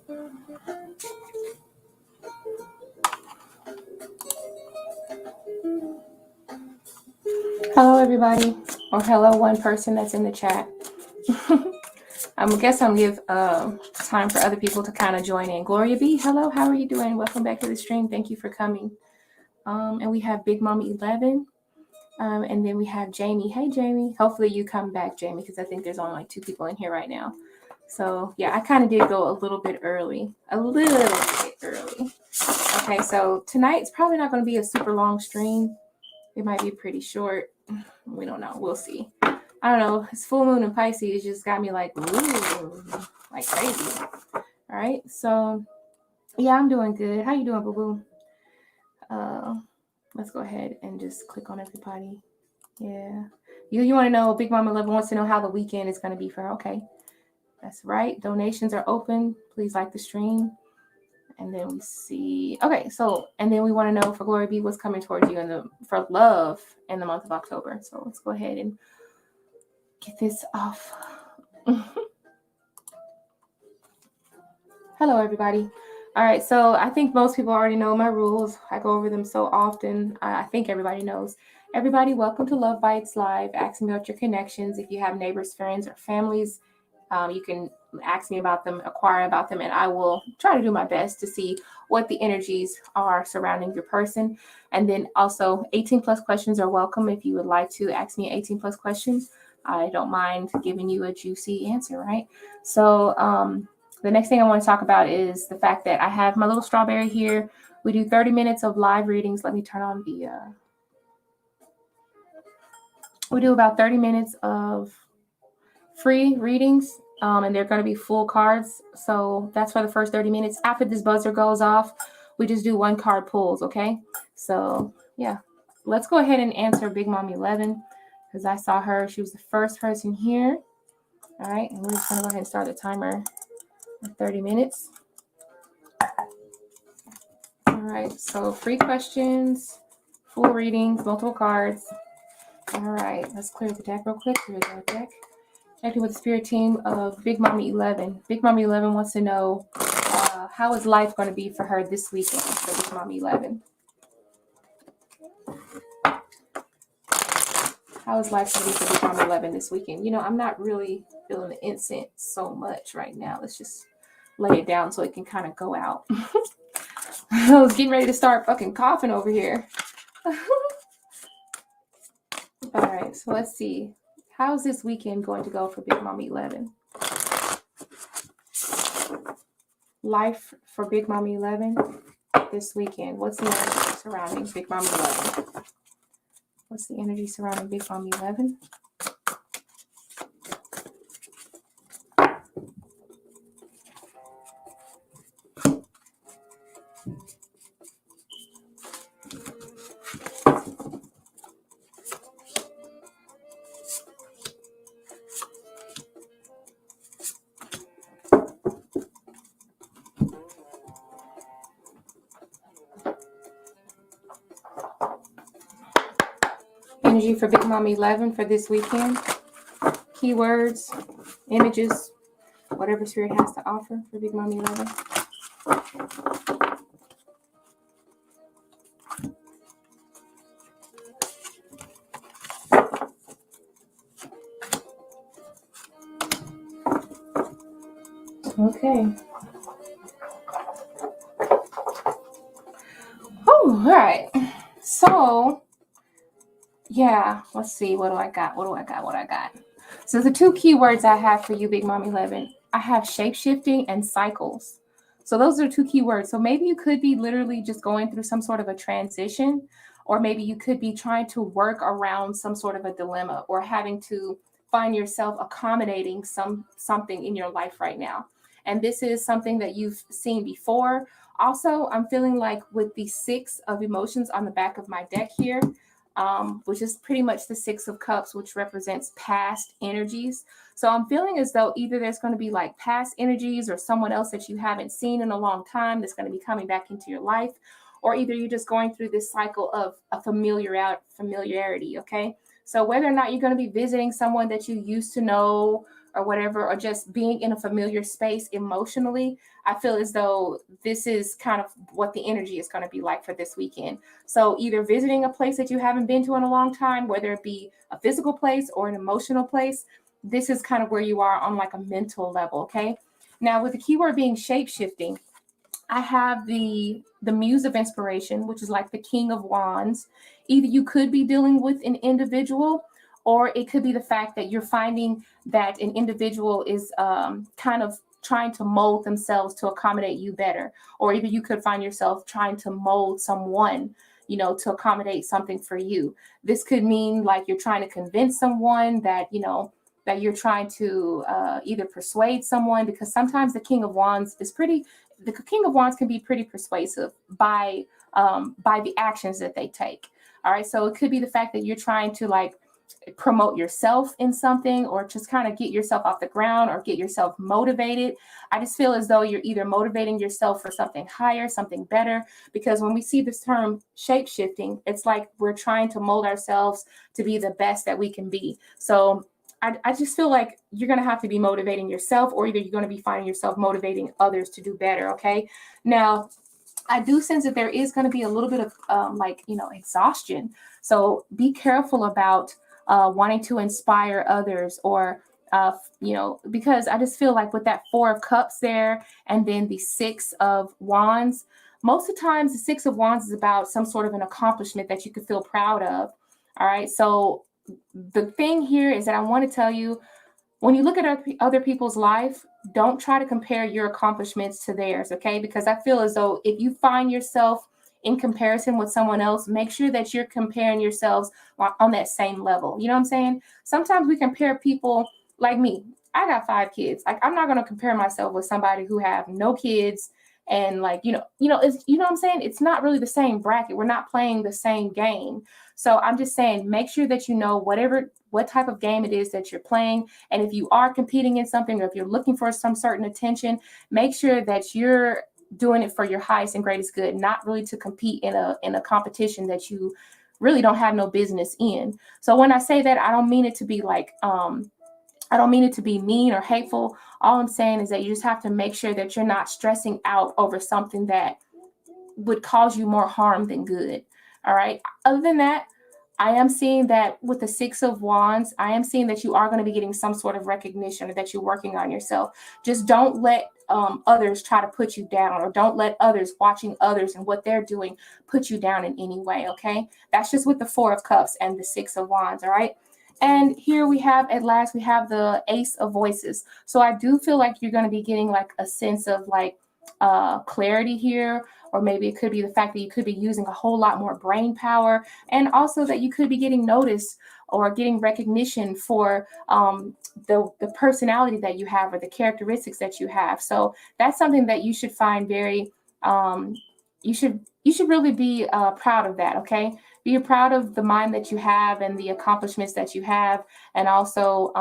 Hello, everybody, or hello, one person that's in the chat. I guess I'll give time for other people to kind of join in. Gloria B, hello, how are you doing? Welcome back to the stream. Thank you for coming. And we have Big Mommy 11, and then we have Jamie. Hey, Jamie. Hopefully you come back, Jamie, because I think there's only like 2 people in here right now. So yeah, I kind of did go a little bit early. Okay, so tonight's probably not going to be a super long stream. It might be pretty short. We don't know. We'll see. I don't know. It's full moon in Pisces. Just got me like, ooh, like crazy. All right. So yeah, I'm doing good. How you doing, boo-boo? Let's go ahead and just click on everybody. Yeah. You want to know, Big Mama 11 wants to know how the weekend is going to be for her. Okay. That's right. Donations are open. Please like the stream. And then we see, okay, so, and then we want to know for Glory B what's coming towards you for love in the month of October. So let's go ahead and get this off. Hello, everybody. All right, so I think most people already know my rules. I go over them so often. I think everybody knows. Everybody, welcome to Love Bytes Live. Ask me about your connections. If you have neighbors, friends, or families, you can ask me about them, inquire about them, and I will try to do my best to see what the energies are surrounding your person. And then also 18 plus questions are welcome. If you would like to ask me 18 plus questions, I don't mind giving you a juicy answer, right? So the next thing I want to talk about is the fact that I have my little strawberry here. We do 30 minutes of live readings. Let me turn on the, we do about 30 minutes of free readings. And they're going to be full cards. So that's for the first 30 minutes. After this buzzer goes off, we just do 1 card pulls, okay? So, yeah. Let's go ahead and answer Big Mommy 11 because I saw her. She was the first person here. All right. And we're just going to go ahead and start the timer at 30 minutes. All right. So, free questions, full readings, multiple cards. All right. Let's clear the deck real quick. Here we go, deck. Connecting with the spirit team of Big Mommy 11. Big Mommy 11 wants to know how is life going to be for her this weekend for Big Mommy 11. How is life going to be for Big Mommy 11 this weekend? You know, I'm not really feeling the incense so much right now. Let's just lay it down so it can kind of go out. I was getting ready to start fucking coughing over here. All right, so let's see. How's this weekend going to go for Big Mommy 11? Life for Big Mommy 11 this weekend. What's the energy surrounding Big Mommy 11? What's the energy surrounding Big Mommy 11? Energy for Big Mommy 11 for this weekend. Keywords, images, whatever Spirit has to offer for Big Mommy 11. Okay. Oh, all right. So, yeah, let's see. What do I got? So the 2 keywords I have for you, Big Mommy 11, I have shape-shifting and cycles. So those are 2 keywords. So maybe you could be literally just going through some sort of a transition, or maybe you could be trying to work around some sort of a dilemma or having to find yourself accommodating something in your life right now. And this is something that you've seen before. Also, I'm feeling like with the 6 of emotions on the back of my deck here, which is pretty much the 6 of Cups, which represents past energies. So I'm feeling as though either there's going to be like past energies or someone else that you haven't seen in a long time that's going to be coming back into your life, or either you're just going through this cycle of a familiarity, okay? So whether or not you're going to be visiting someone that you used to know, or whatever, or just being in a familiar space emotionally, I feel as though this is kind of what the energy is going to be like for this weekend. So either visiting a place that you haven't been to in a long time, whether it be a physical place or an emotional place, this is kind of where you are on like a mental level, okay? Now, with the keyword being shape-shifting, I have the Muse of Inspiration, which is like the King of Wands. Either you could be dealing with an individual, or it could be the fact that you're finding that an individual is kind of trying to mold themselves to accommodate you better. Or either you could find yourself trying to mold someone, you know, to accommodate something for you. This could mean like you're trying to convince someone that, you know, that you're trying to either persuade someone, because sometimes the King of Wands can be pretty persuasive by the actions that they take. All right, so it could be the fact that you're trying to like promote yourself in something, or just kind of get yourself off the ground or get yourself motivated. I just feel as though you're either motivating yourself for something higher, something better, because when we see this term shape shifting, it's like we're trying to mold ourselves to be the best that we can be. So I just feel like you're going to have to be motivating yourself, or either you're going to be finding yourself motivating others to do better. Okay. Now, I do sense that there is going to be a little bit of exhaustion. So be careful about wanting to inspire others, or, because I just feel like with that 4 of Cups there, and then the 6 of Wands, most of the times the 6 of Wands is about some sort of an accomplishment that you could feel proud of. All right. So the thing here is that I want to tell you, when you look at other people's life, don't try to compare your accomplishments to theirs, okay? Because I feel as though if you find yourself in comparison with someone else, make sure that you're comparing yourselves on that same level. You know what I'm saying? Sometimes we compare people like me. I got 5 kids. Like, I'm not going to compare myself with somebody who have no kids. And like, it's, you know what I'm saying? It's not really the same bracket. We're not playing the same game. So I'm just saying, make sure that you know what type of game it is that you're playing. And if you are competing in something, or if you're looking for some certain attention, make sure that you're doing it for your highest and greatest good, not really to compete in a competition that you really don't have no business in. So when I say that, I don't mean it to be like, I don't mean it to be mean or hateful. All I'm saying is that you just have to make sure that you're not stressing out over something that would cause you more harm than good. All right. Other than that, I am seeing that with the 6 of Wands, I am seeing that you are going to be getting some sort of recognition, or that you're working on yourself. Just don't let others try to put you down, or don't let others watching others and what they're doing put you down in any way. Okay. That's just with the 4 of Cups and the 6 of Wands. All right. And here we have, at last, we have the Ace of Voices. So I do feel like you're going to be getting like a sense of like clarity here, or maybe it could be the fact that you could be using a whole lot more brain power, and also that you could be getting noticed or getting recognition for the personality that you have, or the characteristics that you have. So that's something that you should find very, you should really be proud of that. Okay. Be proud of the mind that you have and the accomplishments that you have, and also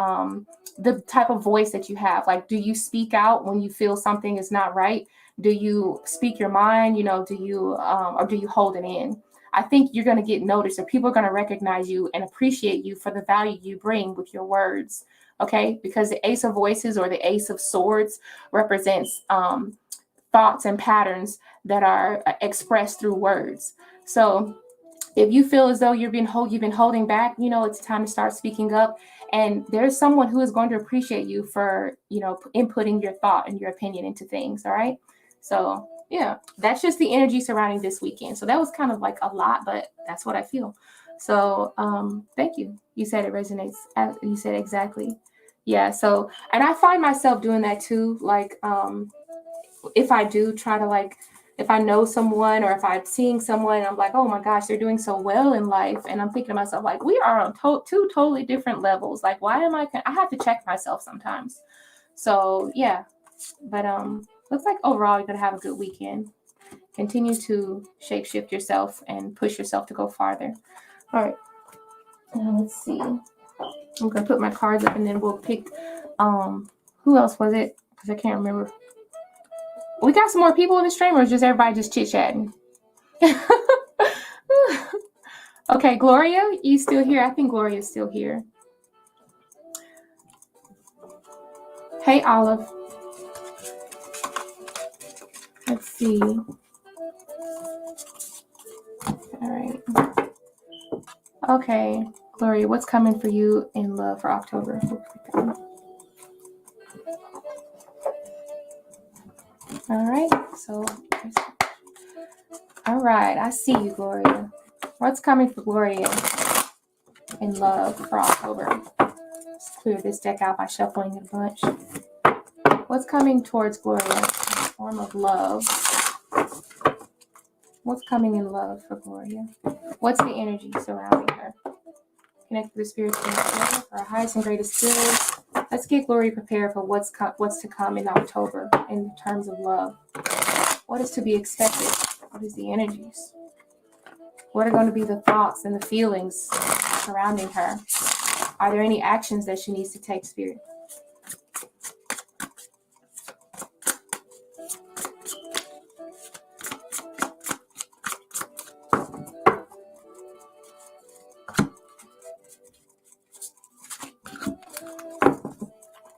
the type of voice that you have. Like, do you speak out when you feel something is not right? Do you speak your mind? Do you or do you hold it in? I think you're going to get noticed, or people are going to recognize you and appreciate you for the value you bring with your words. Okay, because the Ace of Voices, or the Ace of Swords, represents thoughts and patterns that are expressed through words. So if you feel as though you've been holding back, it's time to start speaking up. And there's someone who is going to appreciate you for, inputting your thought and your opinion into things. All right. So yeah, that's just the energy surrounding this weekend. So that was kind of like a lot, but that's what I feel. So thank you. You said it resonates. You said exactly. Yeah. So, and I find myself doing that too. Like, if I do try to, like, if I know someone, or if I'm seeing someone, I'm like, oh my gosh, they're doing so well in life. And I'm thinking to myself, like, we are on 2 totally different levels. Like, why am I have to check myself sometimes. So yeah, but looks like overall you're going to have a good weekend. Continue to shapeshift yourself and push yourself to go farther. All right. Let's see. I'm going to put my cards up, and then we'll pick, who else was it? Because I can't remember. We got some more people in the stream, or is just everybody just chit-chatting? Okay, Gloria, you still here? I think Gloria's still here. Hey, Olive. Let's see. All right. Okay, Gloria, what's coming for you in love for October? All right, so, all right, I see you, Gloria. What's coming for Gloria in love for October? Let's clear this deck out by shuffling it a bunch. What's coming towards Gloria in the form of love? What's coming in love for Gloria? What's the energy surrounding her? Connect with the spirits in Gloria for our highest and greatest good. Let's get Gloria prepared for what's to come in October in terms of love. What is to be expected? What is the energies? What are going to be the thoughts and the feelings surrounding her? Are there any actions that she needs to take, Spirit?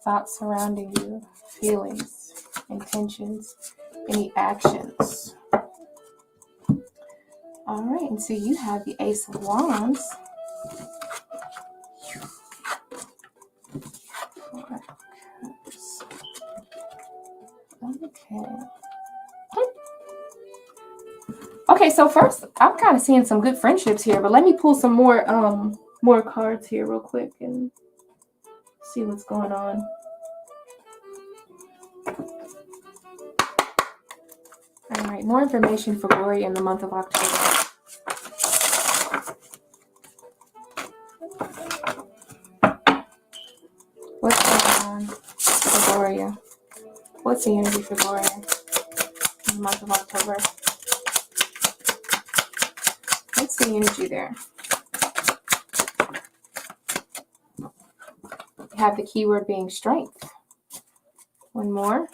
Thoughts surrounding you, feelings, intentions, any actions. All right, and so you have the Ace of Wands. Okay, so first, I'm kind of seeing some good friendships here, but let me pull some more cards here real quick and see what's going on. All right, more information for Gloria in the month of October. What's going on for Gloria? What's the energy for Gloria in the month of October? What's the energy there? You have the keyword being strength. One more.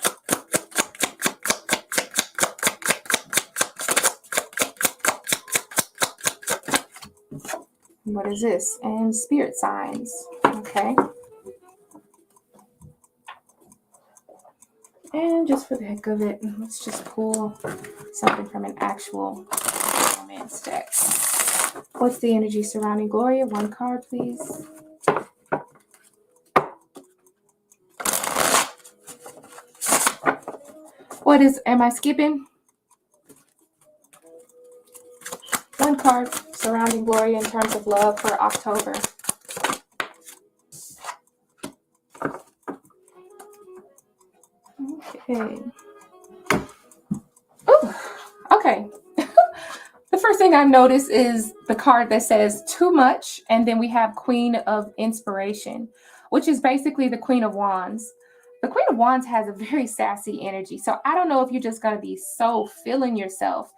What is this? And spirit signs. Okay. And just for the heck of it, let's just pull something from an actual romance deck. What's the energy surrounding Gloria? One card, please. Am I skipping? One card surrounding Gloria in terms of love for October. Okay. Ooh, okay. The first thing I've noticed is the card that says too much, and then we have Queen of Inspiration, which is basically the Queen of Wands. The Queen of Wands has a very sassy energy, so I don't know if you're just going to be so feeling yourself,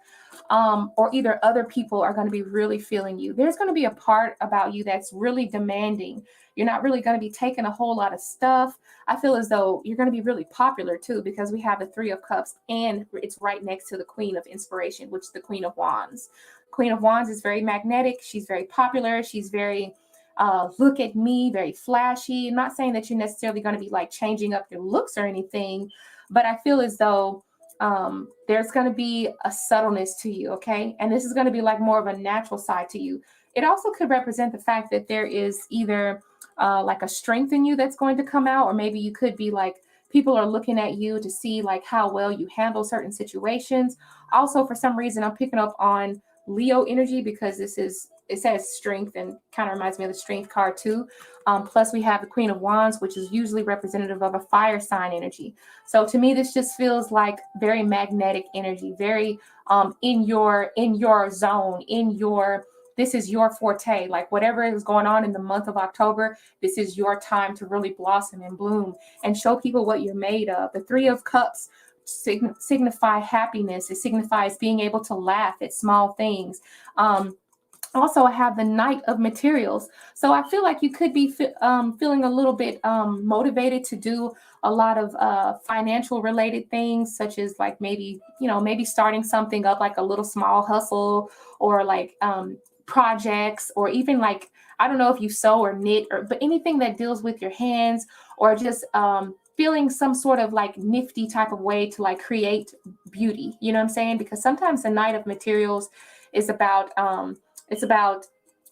or either other people are going to be really feeling you. There's going to be a part about you that's really demanding. You're not really going to be taking a whole lot of stuff. I feel as though you're going to be really popular too, because we have the Three of Cups and it's right next to the Queen of Inspiration, which is the Queen of Wands. Queen of Wands is very magnetic. She's very popular. She's very look at me, very flashy. I'm not saying that you're necessarily going to be like changing up your looks or anything, but I feel as though there's going to be a subtleness to you, okay? And this is going to be like more of a natural side to you. It also could represent the fact that there is either like a strength in you that's going to come out, or maybe you could be like, people are looking at you to see like how well you handle certain situations. Also, for some reason, I'm picking up on Leo energy because it says strength and kind of reminds me of the strength card too. Plus we have the Queen of Wands, which is usually representative of a fire sign energy. So to me, this just feels like very magnetic energy, very in your zone, this is your forte. Like whatever is going on in the month of October, this is your time to really blossom and bloom and show people what you're made of. The Three of Cups signify happiness. It signifies being able to laugh at small things. Also, I have the Knight of Materials. So I feel like you could be feeling a little bit motivated to do a lot of financial related things, such as like maybe starting something up like a little small hustle, or like projects, or even like, I don't know if you sew or knit, but anything that deals with your hands, or just feeling some sort of like nifty type of way to like create beauty. You know what I'm saying? Because sometimes the Knight of Materials is about,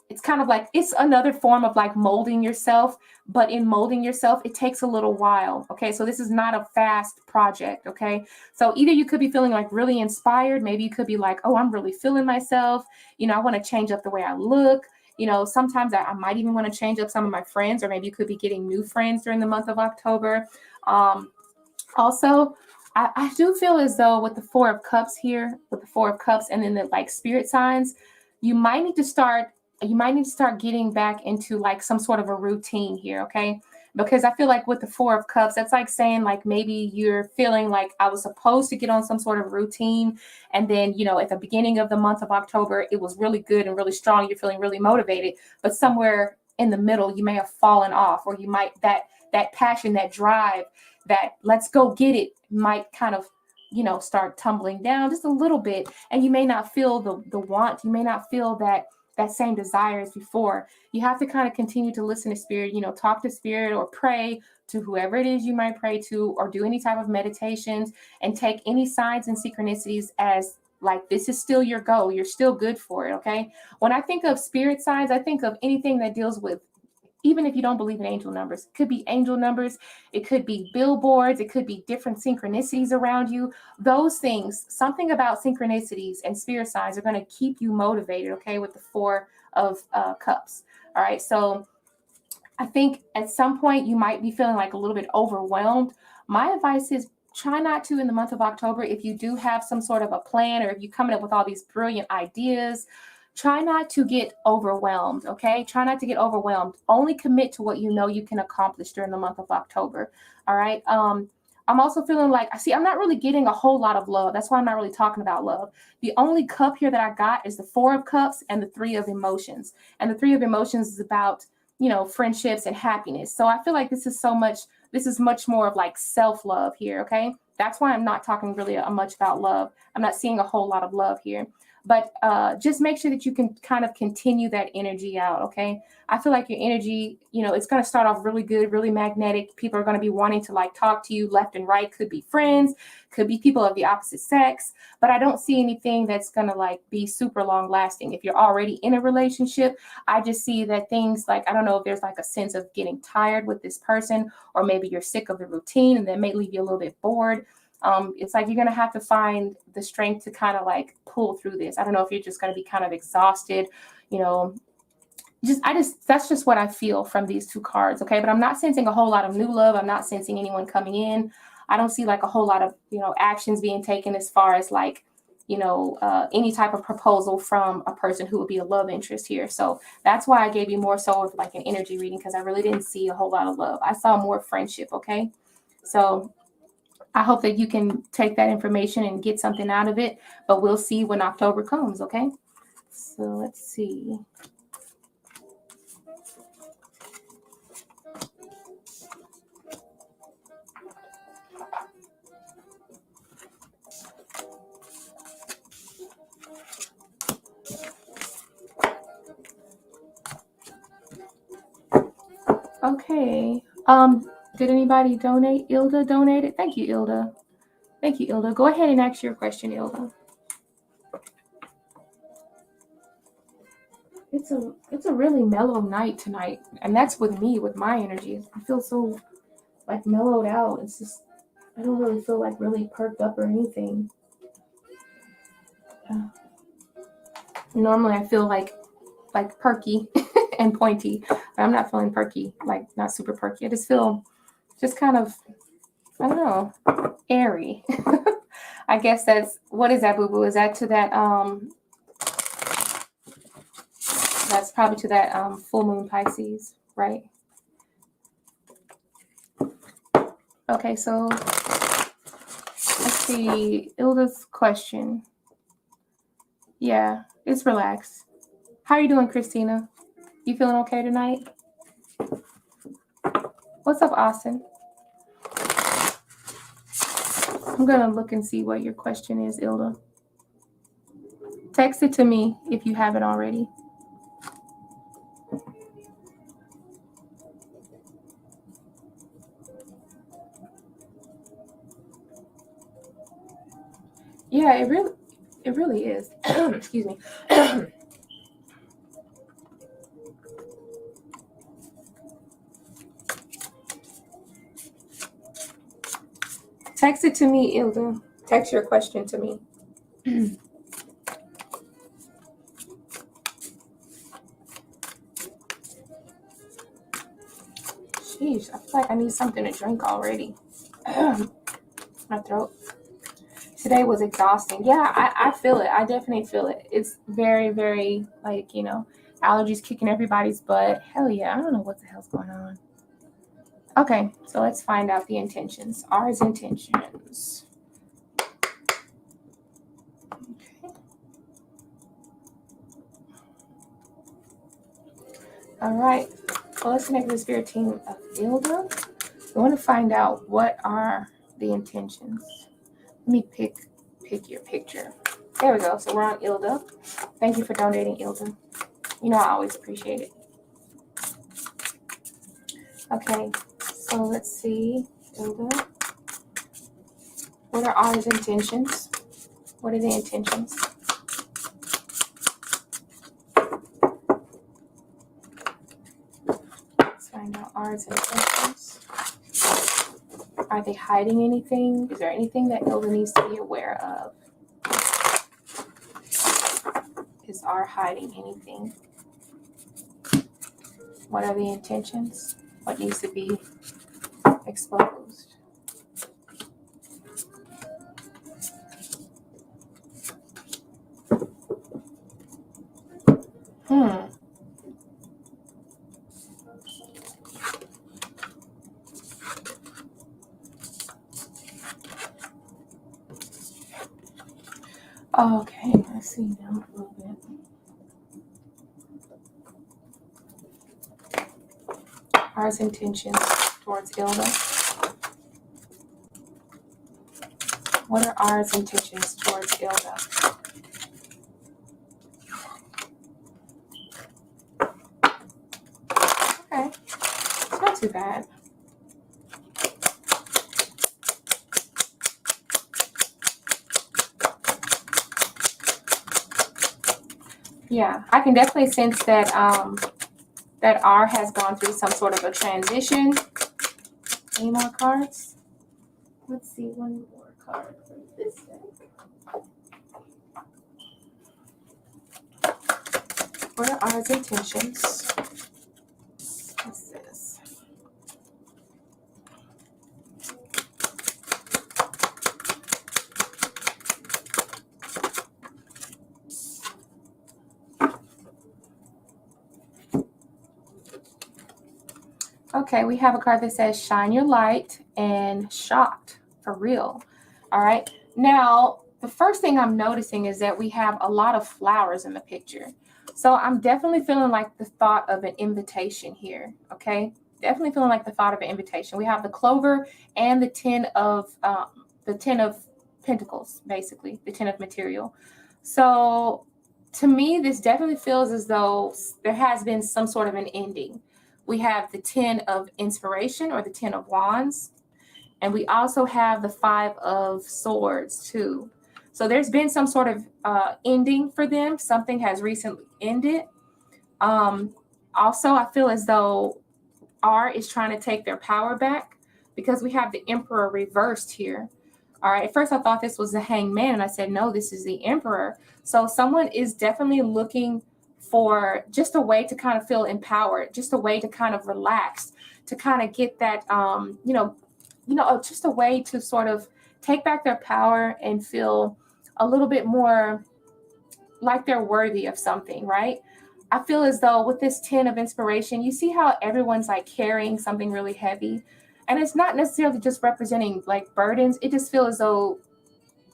it's kind of like, it's another form of like molding yourself, but in molding yourself, it takes a little while. Okay. So this is not a fast project. Okay. So either you could be feeling like really inspired. Maybe you could be like, oh, I'm really feeling myself. You know, I want to change up the way I look. You know, sometimes I might even want to change up some of my friends, or maybe you could be getting new friends during the month of October. Also, I do feel as though with the Four of Cups here, with the Four of Cups and then the like spirit signs, you might need to start getting back into like some sort of a routine here, okay? Because I feel like with the Four of Cups, that's like saying like maybe you're feeling like I was supposed to get on some sort of routine. And then, you know, at the beginning of the month of October, it was really good and really strong. You're feeling really motivated, but somewhere in the middle, you may have fallen off, or you might, that passion, that drive, that let's go get it might kind of, you know, start tumbling down just a little bit. And you may not feel the want, you may not feel that same desire as before. You have to kind of continue to listen to spirit, you know, talk to spirit or pray to whoever it is you might pray to, or do any type of meditations, and take any signs and synchronicities as like, this is still your goal. You're still good for it. Okay. When I think of spirit signs, I think of anything that deals with, even if you don't believe in angel numbers, it could be angel numbers, it could be billboards, it could be different synchronicities around you. Those things, something about synchronicities and spirit signs are going to keep you motivated, okay, with the Four of Cups. All right, so I think at some point you might be feeling like a little bit overwhelmed. My advice is try not to in the month of October. If you do have some sort of a plan, or if you're coming up with all these brilliant ideas, try not to get overwhelmed, okay? Try not to get overwhelmed. Only commit to what you know you can accomplish during the month of October, all right? I'm also feeling like, I'm not really getting a whole lot of love. That's why I'm not really talking about love. The only cup here that I got is the Four of Cups and the Three of Emotions. And the Three of Emotions is about, you know, friendships and happiness. So I feel like this is much more of like self-love here, okay? That's why I'm not talking really much about love. I'm not seeing a whole lot of love here. But just make sure that you can kind of continue that energy out, okay? I feel like your energy, you know, it's going to start off really good, really magnetic. People are going to be wanting to like talk to you left and right. Could be friends, could be people of the opposite sex. But I don't see anything that's going to like be super long lasting. If you're already in a relationship, I just see that things like, I don't know if there's like a sense of getting tired with this person, or maybe you're sick of the routine and that may leave you a little bit bored. It's like you're going to have to find the strength to kind of like pull through this. I don't know if you're just going to be kind of exhausted, you know, that's just what I feel from these two cards. Okay. But I'm not sensing a whole lot of new love. I'm not sensing anyone coming in. I don't see like a whole lot of, you know, actions being taken as far as like, you know, any type of proposal from a person who would be a love interest here. So that's why I gave you more so of like an energy reading, because I really didn't see a whole lot of love. I saw more friendship. Okay. So I hope that you can take that information and get something out of it, but we'll see when October comes, okay? So let's see. Okay. Did anybody donate? Ilda donated. Thank you, Ilda. Thank you, Ilda. Go ahead and ask your question, Ilda. It's a really mellow night tonight, and that's with me, with my energy. I feel so like mellowed out. It's just, I don't really feel like really perked up or anything. Normally I feel like perky and pointy, but I'm not feeling perky, like not super perky. I just feel just kind of, I don't know, airy. I guess what is that, boo boo? Is that to that that's probably to that full moon Pisces, right? Okay, so let's see Ilda's question. Yeah, it's relaxed. How are you doing, Christina? You feeling okay tonight? What's up, Austin? I'm gonna look and see what your question is, Ilda. Text it to me if you haven't already. Yeah, it really is. Excuse me. Text it to me, Ilda. Text your question to me. Sheesh, I feel like I need something to drink already. My throat. Today was exhausting. Yeah, I feel it. I definitely feel it. It's very, very, like, you know, allergies kicking everybody's butt. Hell yeah, I don't know what the hell's going on. Okay, so let's find out the intentions. R's intentions. Okay. All right. Well, let's connect with the spirit team of Ilda. We want to find out what are the intentions. Let me pick your picture. There we go. So we're on Ilda. Thank you for donating, Ilda. You know I always appreciate it. Okay, so let's see, Ilda. What are R's intentions? What are the intentions? Let's find out R's intentions. Are they hiding anything? Is there anything that Ilda needs to be aware of? Is R hiding anything? What are the intentions? What needs to be exposed? Okay, let's see now a little bit. R's intentions towards Ilda. What are R's intentions towards Ilda? Okay, it's not too bad. Yeah, I can definitely sense that that R has gone through some sort of a transition. Any more cards? Let's see, one more card for this deck. What are R's intentions? What's this? Okay, we have a card that says shine your light and shocked, for real. All right. Now, the first thing I'm noticing is that we have a lot of flowers in the picture. So I'm definitely feeling like the thought of an invitation here. Okay. Definitely feeling like the thought of an invitation. We have the clover and the 10 of pentacles, basically, the 10 of material. So to me, this definitely feels as though there has been some sort of an ending. We have the 10 of inspiration or the 10 of wands. And we also have the 5 of swords too. So there's been some sort of ending for them. Something has recently ended. Also, I feel as though R is trying to take their power back because we have the Emperor reversed here. All right. At first, I thought this was the Hangman, and I said, no, this is the Emperor. So someone is definitely looking for just a way to kind of feel empowered, just a way to kind of relax, to kind of get that, just a way to sort of take back their power and feel a little bit more like they're worthy of something, right? I feel as though with this 10 of inspiration, you see how everyone's like carrying something really heavy. And it's not necessarily just representing like burdens. It just feels as though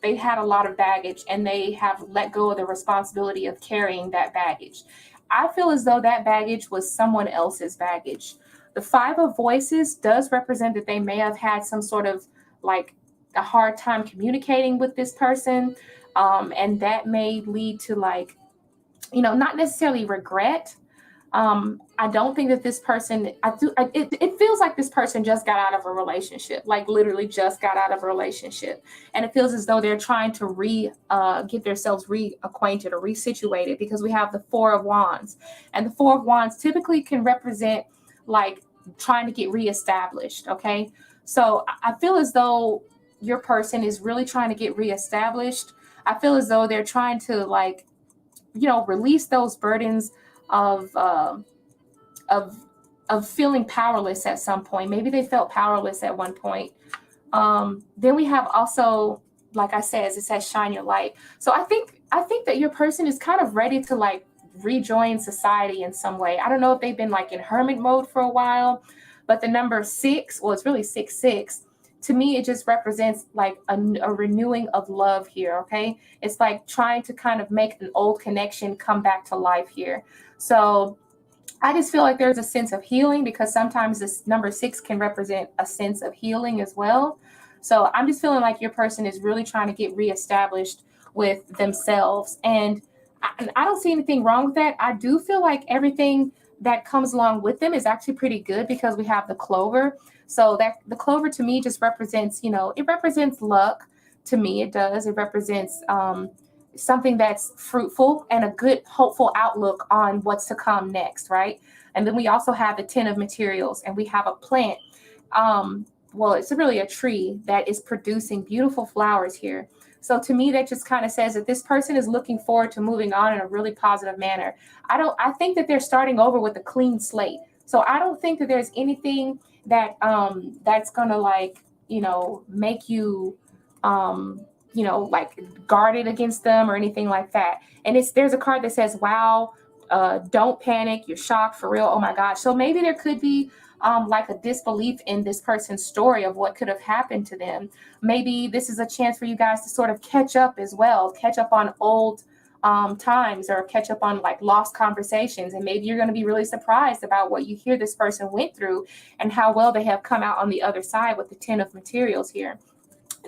they had a lot of baggage and they have let go of the responsibility of carrying that baggage. I feel as though that baggage was someone else's baggage. The 5 of voices does represent that they may have had some sort of like a hard time communicating with this person. And that may lead to like, not necessarily regret, I don't think that this person, it feels like this person just got out of a relationship, like literally just got out of a relationship. And it feels as though they're trying to get themselves reacquainted or resituated, because we have the Four of Wands. And the Four of Wands typically can represent like trying to get reestablished. Okay. So I feel as though your person is really trying to get reestablished. I feel as though they're trying to like, release those burdens of feeling powerless at some point. Maybe they felt powerless at one point. Then we have also, like I said, as it says, shine your light. So I think that your person is kind of ready to like rejoin society in some way. I don't know if they've been like in hermit mode for a while, but the number 6, well, it's really 666. To me, it just represents like a renewing of love here, okay? It's like trying to kind of make an old connection come back to life here. So I just feel like there's a sense of healing, because sometimes this number 6 can represent a sense of healing as well. So I'm just feeling like your person is really trying to get reestablished with themselves. And I don't see anything wrong with that. I do feel like everything that comes along with them is actually pretty good, because we have the clover. So that the clover to me just represents, it represents luck to me. It does. It represents something that's fruitful and a good, hopeful outlook on what's to come next, right? And then we also have the 10 of materials, and we have a plant. Well, it's really a tree that is producing beautiful flowers here. So to me, that just kind of says that this person is looking forward to moving on in a really positive manner. I think that they're starting over with a clean slate. So I don't think that there's anything that that's gonna like, make you like guarded against them or anything like that. And there's a card that says, wow, don't panic, you're shocked, for real, oh my gosh. So maybe there could be like a disbelief in this person's story of what could have happened to them. Maybe this is a chance for you guys to sort of catch up as well, catch up on old times, or catch up on like lost conversations. And maybe you're going to be really surprised about what you hear this person went through and how well they have come out on the other side with the 10 of materials here.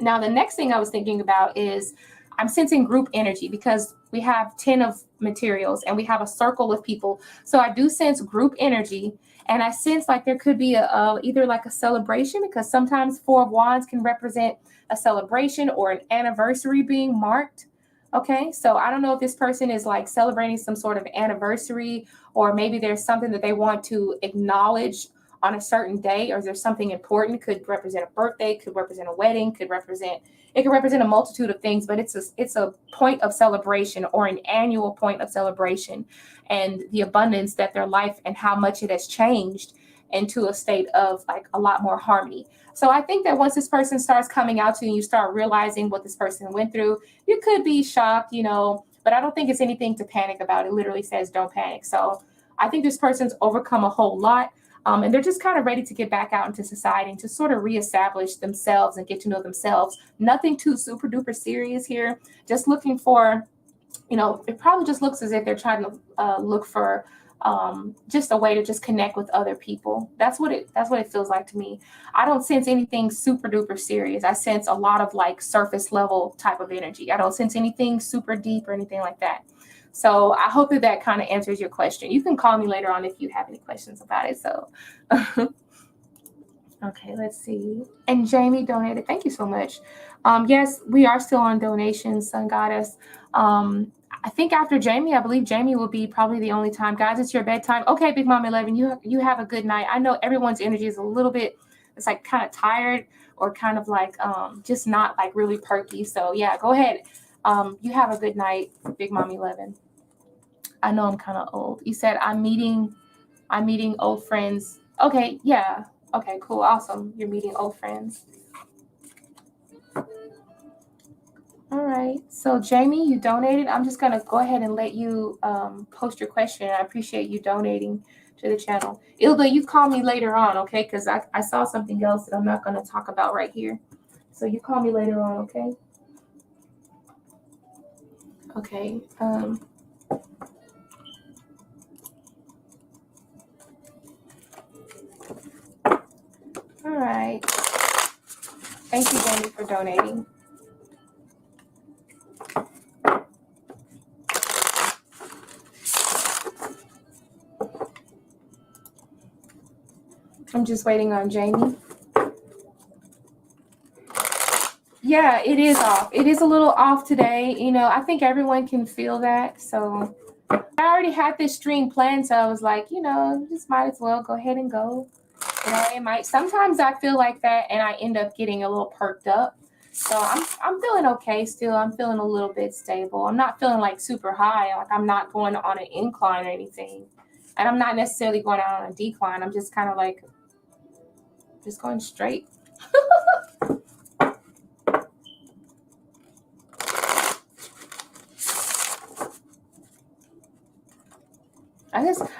Now, the next thing I was thinking about is I'm sensing group energy, because we have 10 of materials and we have a circle of people. So I do sense group energy, and I sense like there could be either like a celebration, because sometimes 4 of Wands can represent a celebration or an anniversary being marked. Okay, so I don't know if this person is like celebrating some sort of anniversary, or maybe there's something that they want to acknowledge on a certain day, or is there something important? Could represent a birthday, could represent a wedding, could represent a multitude of things, but it's a point of celebration, or an annual point of celebration, and the abundance that their life and how much it has changed into a state of like a lot more harmony. So I think that once this person starts coming out to you and you start realizing what this person went through, you could be shocked, but I don't think it's anything to panic about. It literally says don't panic. So I think this person's overcome a whole lot. And they're just kind of ready to get back out into society and to sort of reestablish themselves and get to know themselves. Nothing too super duper serious here. Just looking for, it probably just looks as if they're trying to look for just a way to just connect with other people. That's what it feels like to me. I don't sense anything super duper serious. I sense a lot of like surface level type of energy. I don't sense anything super deep or anything like that. So I hope that kind of answers your question. You can call me later on if you have any questions about it. So, okay, let's see. And Jamie donated. Thank you so much. Yes, we are still on donations, Sun Goddess. I think after Jamie, I believe Jamie will be probably the only time. Guys, it's your bedtime. Okay, Big Mom 11, you have a good night. I know everyone's energy is a little bit, it's like kind of tired, or kind of like just not like really perky. So yeah, go ahead. You have a good night, Big Mom 11. I know I'm kind of old. You said I'm meeting old friends. Okay, yeah. Okay, cool, awesome. You're meeting old friends. All right. So Jamie, you donated. I'm just gonna go ahead and let you post your question. I appreciate you donating to the channel. Ilda, you call me later on, okay? Because I saw something else that I'm not gonna talk about right here. So you call me later on, okay? Okay. All right. Thank you, Jamie, for donating. I'm just waiting on Jamie. Yeah, it is off. It is a little off today. You know, I think everyone can feel that. So I already had this stream planned, so I was like, you know, just might as well go ahead and go. You know, it might. Sometimes I feel like that, and I end up getting a little perked up. So I'm feeling okay still. I'm feeling a little bit stable. I'm not feeling like super high. Like I'm not going on an incline or anything, and I'm not necessarily going out on a decline. I'm just kind of like just going straight.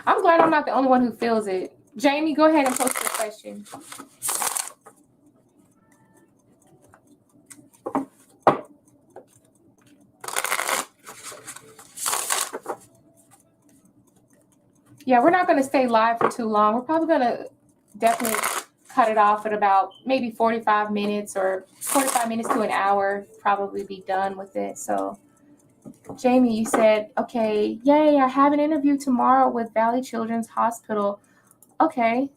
I'm glad I'm not the only one who feels it. Jamie, go ahead and post your question. Yeah, we're not going to stay live for too long. We're probably going to definitely cut it off at about maybe 45 minutes or 45 minutes to an hour, probably be done with it. So, Jamie, you said, okay, yay, I have an interview tomorrow with Valley Children's Hospital. Okay,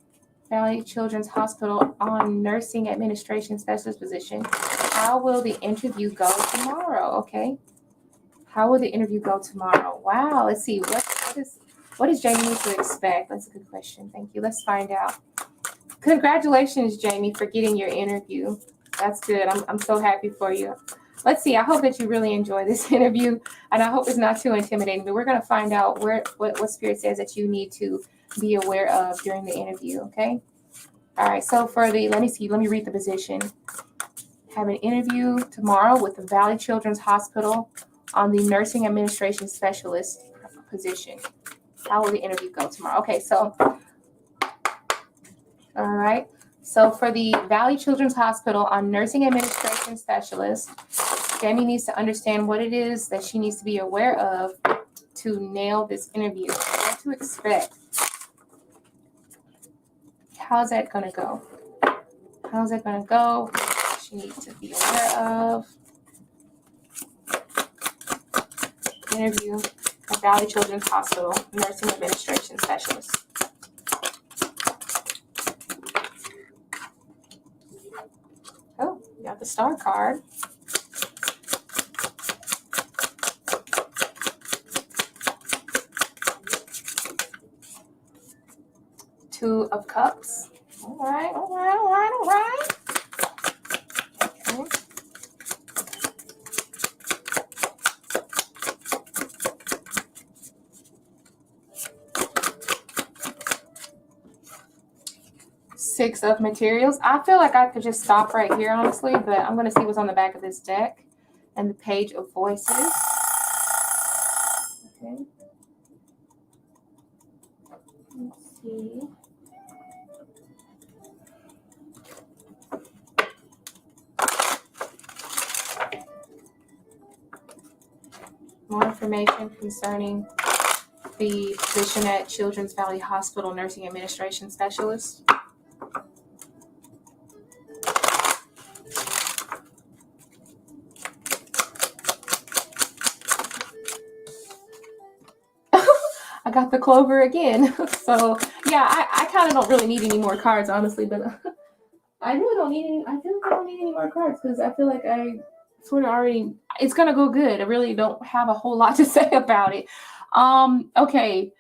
Valley Children's Hospital on nursing administration specialist position. How will the interview go tomorrow? Okay. How will the interview go tomorrow? Wow, let's see. What does Jamie need to expect? That's a good question. Thank you. Let's find out. Congratulations, Jamie, for getting your interview. That's good. I'm so happy for you. Let's see. I hope that you really enjoy this interview, and I hope it's not too intimidating. But we're going to find out what Spirit says that you need to be aware of during the interview, okay? All right. So for the, let me read the position. Have an interview tomorrow with the Valley Children's Hospital on the nursing administration specialist position. How will the interview go tomorrow? Okay, so, all right. So for the Valley Children's Hospital on nursing administration specialist, Jamie needs to understand what it is that she needs to be aware of to nail this interview. What to expect. How's that going to go? How's that going to go? She needs to be aware of. Interview at Valley Children's Hospital, nursing administration specialist. Oh, you got the star card. Two of Cups. All right. Okay. Six of Materials. I feel like I could just stop right here, honestly, but I'm going to see what's on the back of this deck. And the Page of Voices. Okay. Let's see. More information concerning the position at Children's Valley Hospital Nursing Administration Specialist. I got the Clover again. So yeah, I kind of don't really need any more cards, honestly, but I really don't need any. I feel like I don't need any more cards because I feel like I sort of already, it's gonna go good. I really don't have a whole lot to say about it. Okay,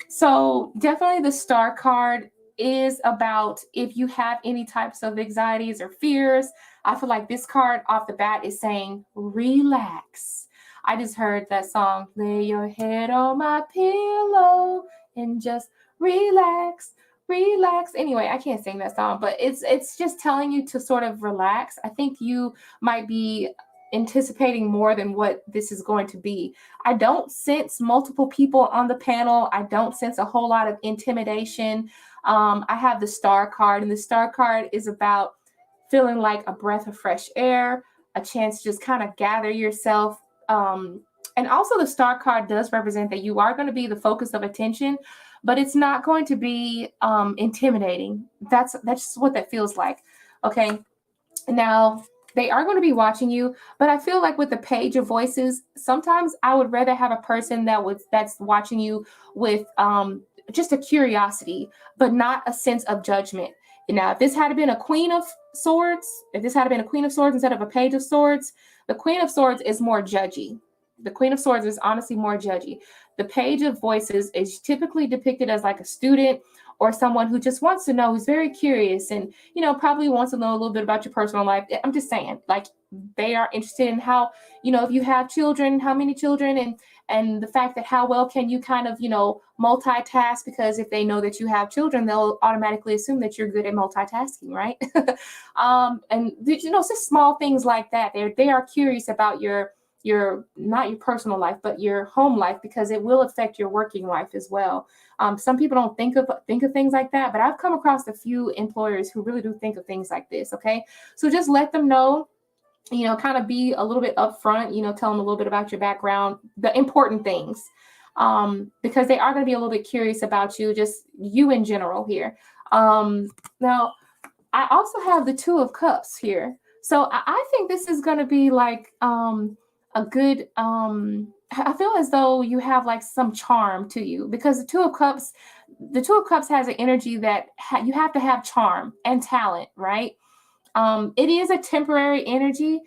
so definitely the Star card is about if you have any types of anxieties or fears. I feel like this card off the bat is saying relax. I just heard that song, lay your head on my pillow and just relax. Anyway, I can't sing that song, but it's just telling you to sort of relax. I think you might be anticipating more than what this is going to be. I don't sense multiple people on the panel. I don't sense a whole lot of intimidation. I have the Star card, and the Star card is about feeling like a breath of fresh air, a chance to just kind of gather yourself. And also the Star card does represent that you are going to be the focus of attention, but it's not going to be intimidating. That's just what that feels like. Okay. Now, they are going to be watching you, but I feel like with the Page of Voices, sometimes I would rather have a person that's watching you with just a curiosity, but not a sense of judgment. Now, if this had been a Queen of Swords, instead of a Page of Swords, the Queen of Swords is more judgy. The Queen of Swords is honestly more judgy. The Page of Voices is typically depicted as like a student or someone who just wants to know, who's very curious and, you know, probably wants to know a little bit about your personal life. I'm just saying, like, they are interested in how, you know, if you have children, how many children, and the fact that how well can you kind of, you know, multitask, because if they know that you have children, they'll automatically assume that you're good at multitasking, right? And, you know, it's just small things like that. They are curious about your not your personal life, but your home life, because it will affect your working life as well. Some people don't think of things like that, but I've come across a few employers who really do think of things like this. Okay, so just let them know, you know, kind of be a little bit upfront, you know, tell them a little bit about your background, the important things, because they are going to be a little bit curious about you, just you in general here. Now, I also have the Two of Cups here. So I think this is going to be like a good, I feel as though you have like some charm to you, because the Two of Cups has an energy that you have to have charm and talent, right? It is a temporary energy.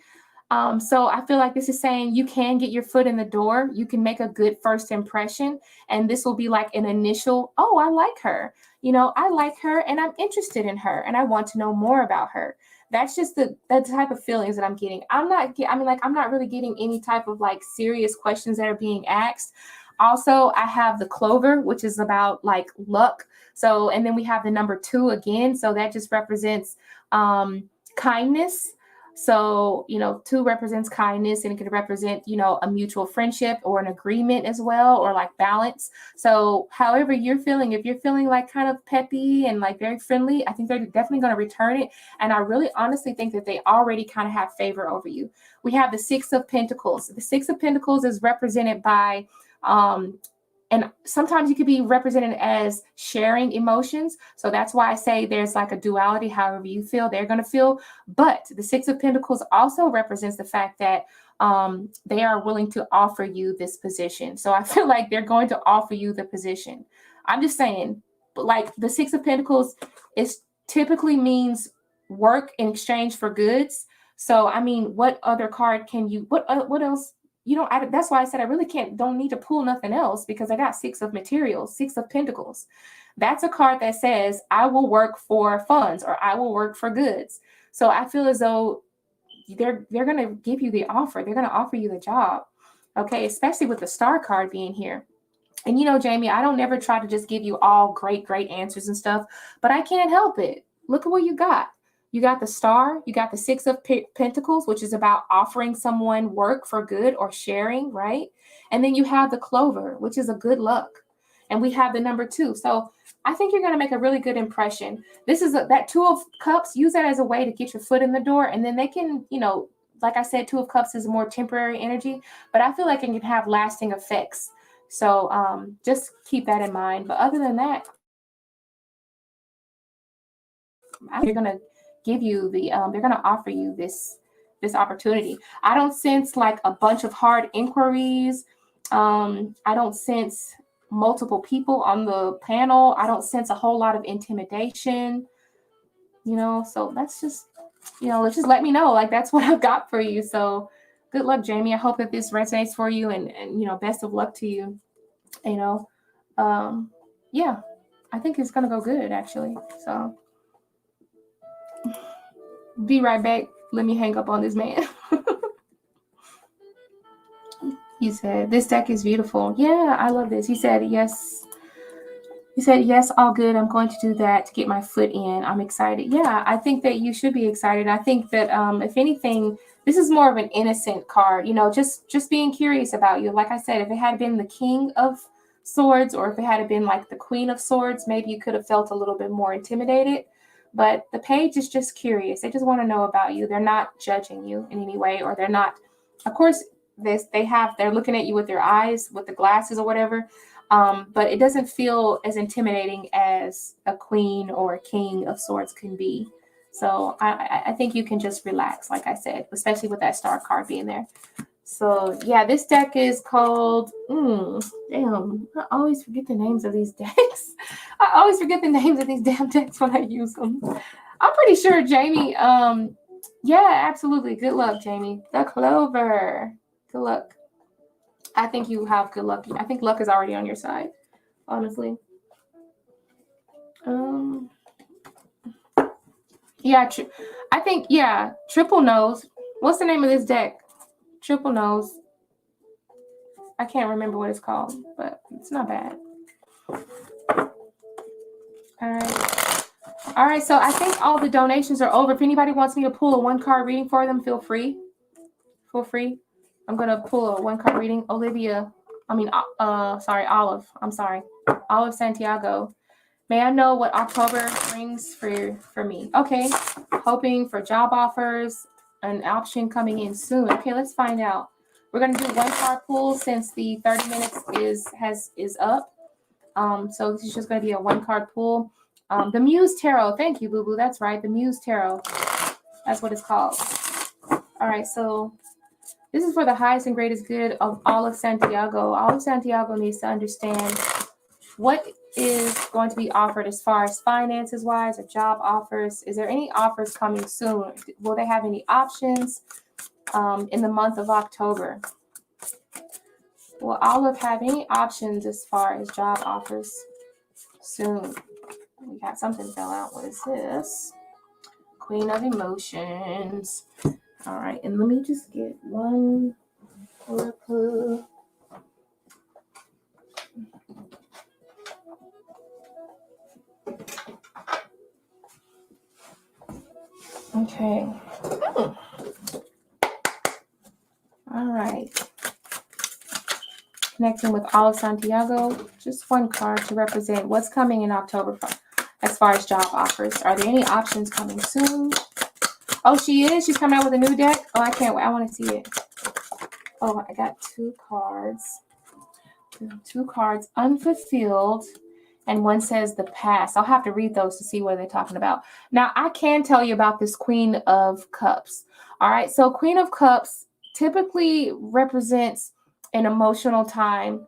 So I feel like this is saying you can get your foot in the door. You can make a good first impression. And this will be like an initial, oh, I like her. You know, I like her and I'm interested in her and I want to know more about her. That's just the type of feelings that I'm getting. I'm not really getting any type of like serious questions that are being asked. Also, I have the Clover, which is about like luck. So, and then we have the number 2 again. So that just represents kindness. So, you know, 2 represents kindness, and it could represent, you know, a mutual friendship or an agreement as well, or like balance. So however you're feeling, if you're feeling like kind of peppy and like very friendly, I think they're definitely going to return it. And I really honestly think that they already kind of have favor over you. We have the 6 of Pentacles. The 6 of Pentacles is represented by and sometimes you could be represented as sharing emotions. So that's why I say there's like a duality. However you feel, they're going to feel. But the 6 of Pentacles also represents the fact that they are willing to offer you this position. So I feel like they're going to offer you the position. I'm just saying, but like the 6 of Pentacles is typically means work in exchange for goods. So, I mean, what other card can you, what else? You know, that's why I said I really don't need to pull nothing else, because I got 6 of materials, 6 of Pentacles. That's a card that says I will work for funds or I will work for goods. So I feel as though they're going to give you the offer. They're going to offer you the job. Okay, especially with the Star card being here. And you know, Jamie, I don't never try to just give you all great answers and stuff, but I can't help it. Look at what you got. You got the Star, you got the 6 of Pentacles, which is about offering someone work for good or sharing, right? And then you have the Clover, which is a good luck. And we have the number 2. So I think you're going to make a really good impression. This is that 2 of Cups, use that as a way to get your foot in the door. And then they can, you know, like I said, 2 of Cups is more temporary energy, but I feel like it can have lasting effects. So just keep that in mind. But other than that, you're going to give you the they're going to offer you this opportunity. I don't sense like a bunch of hard inquiries. I don't sense multiple people on the panel. I don't sense a whole lot of intimidation, you know. So that's just, you know, let's just let me know. Like, that's what I've got for you. So good luck, Jamie. I hope that this resonates for you, and you know, best of luck to you. You know, yeah, I think it's gonna go good actually. So be right back. Let me hang up on this man. He said, this deck is beautiful. Yeah, I love this. He said, yes. He said, yes, all good. I'm going to do that to get my foot in. I'm excited. Yeah, I think that you should be excited. I think that if anything, this is more of an innocent card, you know, just being curious about you. Like I said, if it had been the King of Swords, or if it had been like the Queen of Swords, maybe you could have felt a little bit more intimidated. But the Page is just curious. They just want to know about you. They're not judging you in any way, or they're not, of course, they're looking at you with their eyes, with the glasses or whatever. But it doesn't feel as intimidating as a Queen or a King of Swords can be. So I think you can just relax, like I said, especially with that Star card being there. So yeah, this deck is called, damn, I always forget the names of these decks. I always forget the names of these damn decks when I use them. I'm pretty sure Jamie, yeah, absolutely. Good luck, Jamie. The Clover. Good luck. I think you have good luck. I think luck is already on your side, honestly. Yeah, I think, yeah, Triple Nose. What's the name of this deck? Triple Nose. I can't remember what it's called, but it's not bad. All right, so I think all the donations are over. If anybody wants me to pull a one-card reading for them, feel free. Feel free. I'm going to pull a one-card reading. Olive. I'm sorry. Olive Santiago. May I know what October brings for me? Okay. Hoping for job offers, an option coming in soon. Okay, let's find out. We're going to do one card pull since the 30 minutes is up. So this is just going to be a one card pull. The Muse Tarot. Thank you, Boo Boo. That's right. The Muse Tarot. That's what it's called. All right. So this is for the highest and greatest good of Olive Santiago. Olive Santiago needs to understand what is going to be offered as far as finances wise or job offers. Is there any offers coming soon? Will they have any options in the month of October? Will Olive have any options as far as job offers soon? We got something fell out. What is this? Queen of Emotions. All right, and let me just get one oracle. Okay. All right. Connecting with Olive Santiago. Just one card to represent what's coming in October as far as job offers. Are there any options coming soon? Oh, she is. She's coming out with a new deck. Oh, I can't wait. I want to see it. Oh, I got two cards. Two cards unfulfilled. And one says the past. I'll have to read those to see what they're talking about. Now, I can tell you about this Queen of Cups. All right. So Queen of Cups typically represents an emotional time.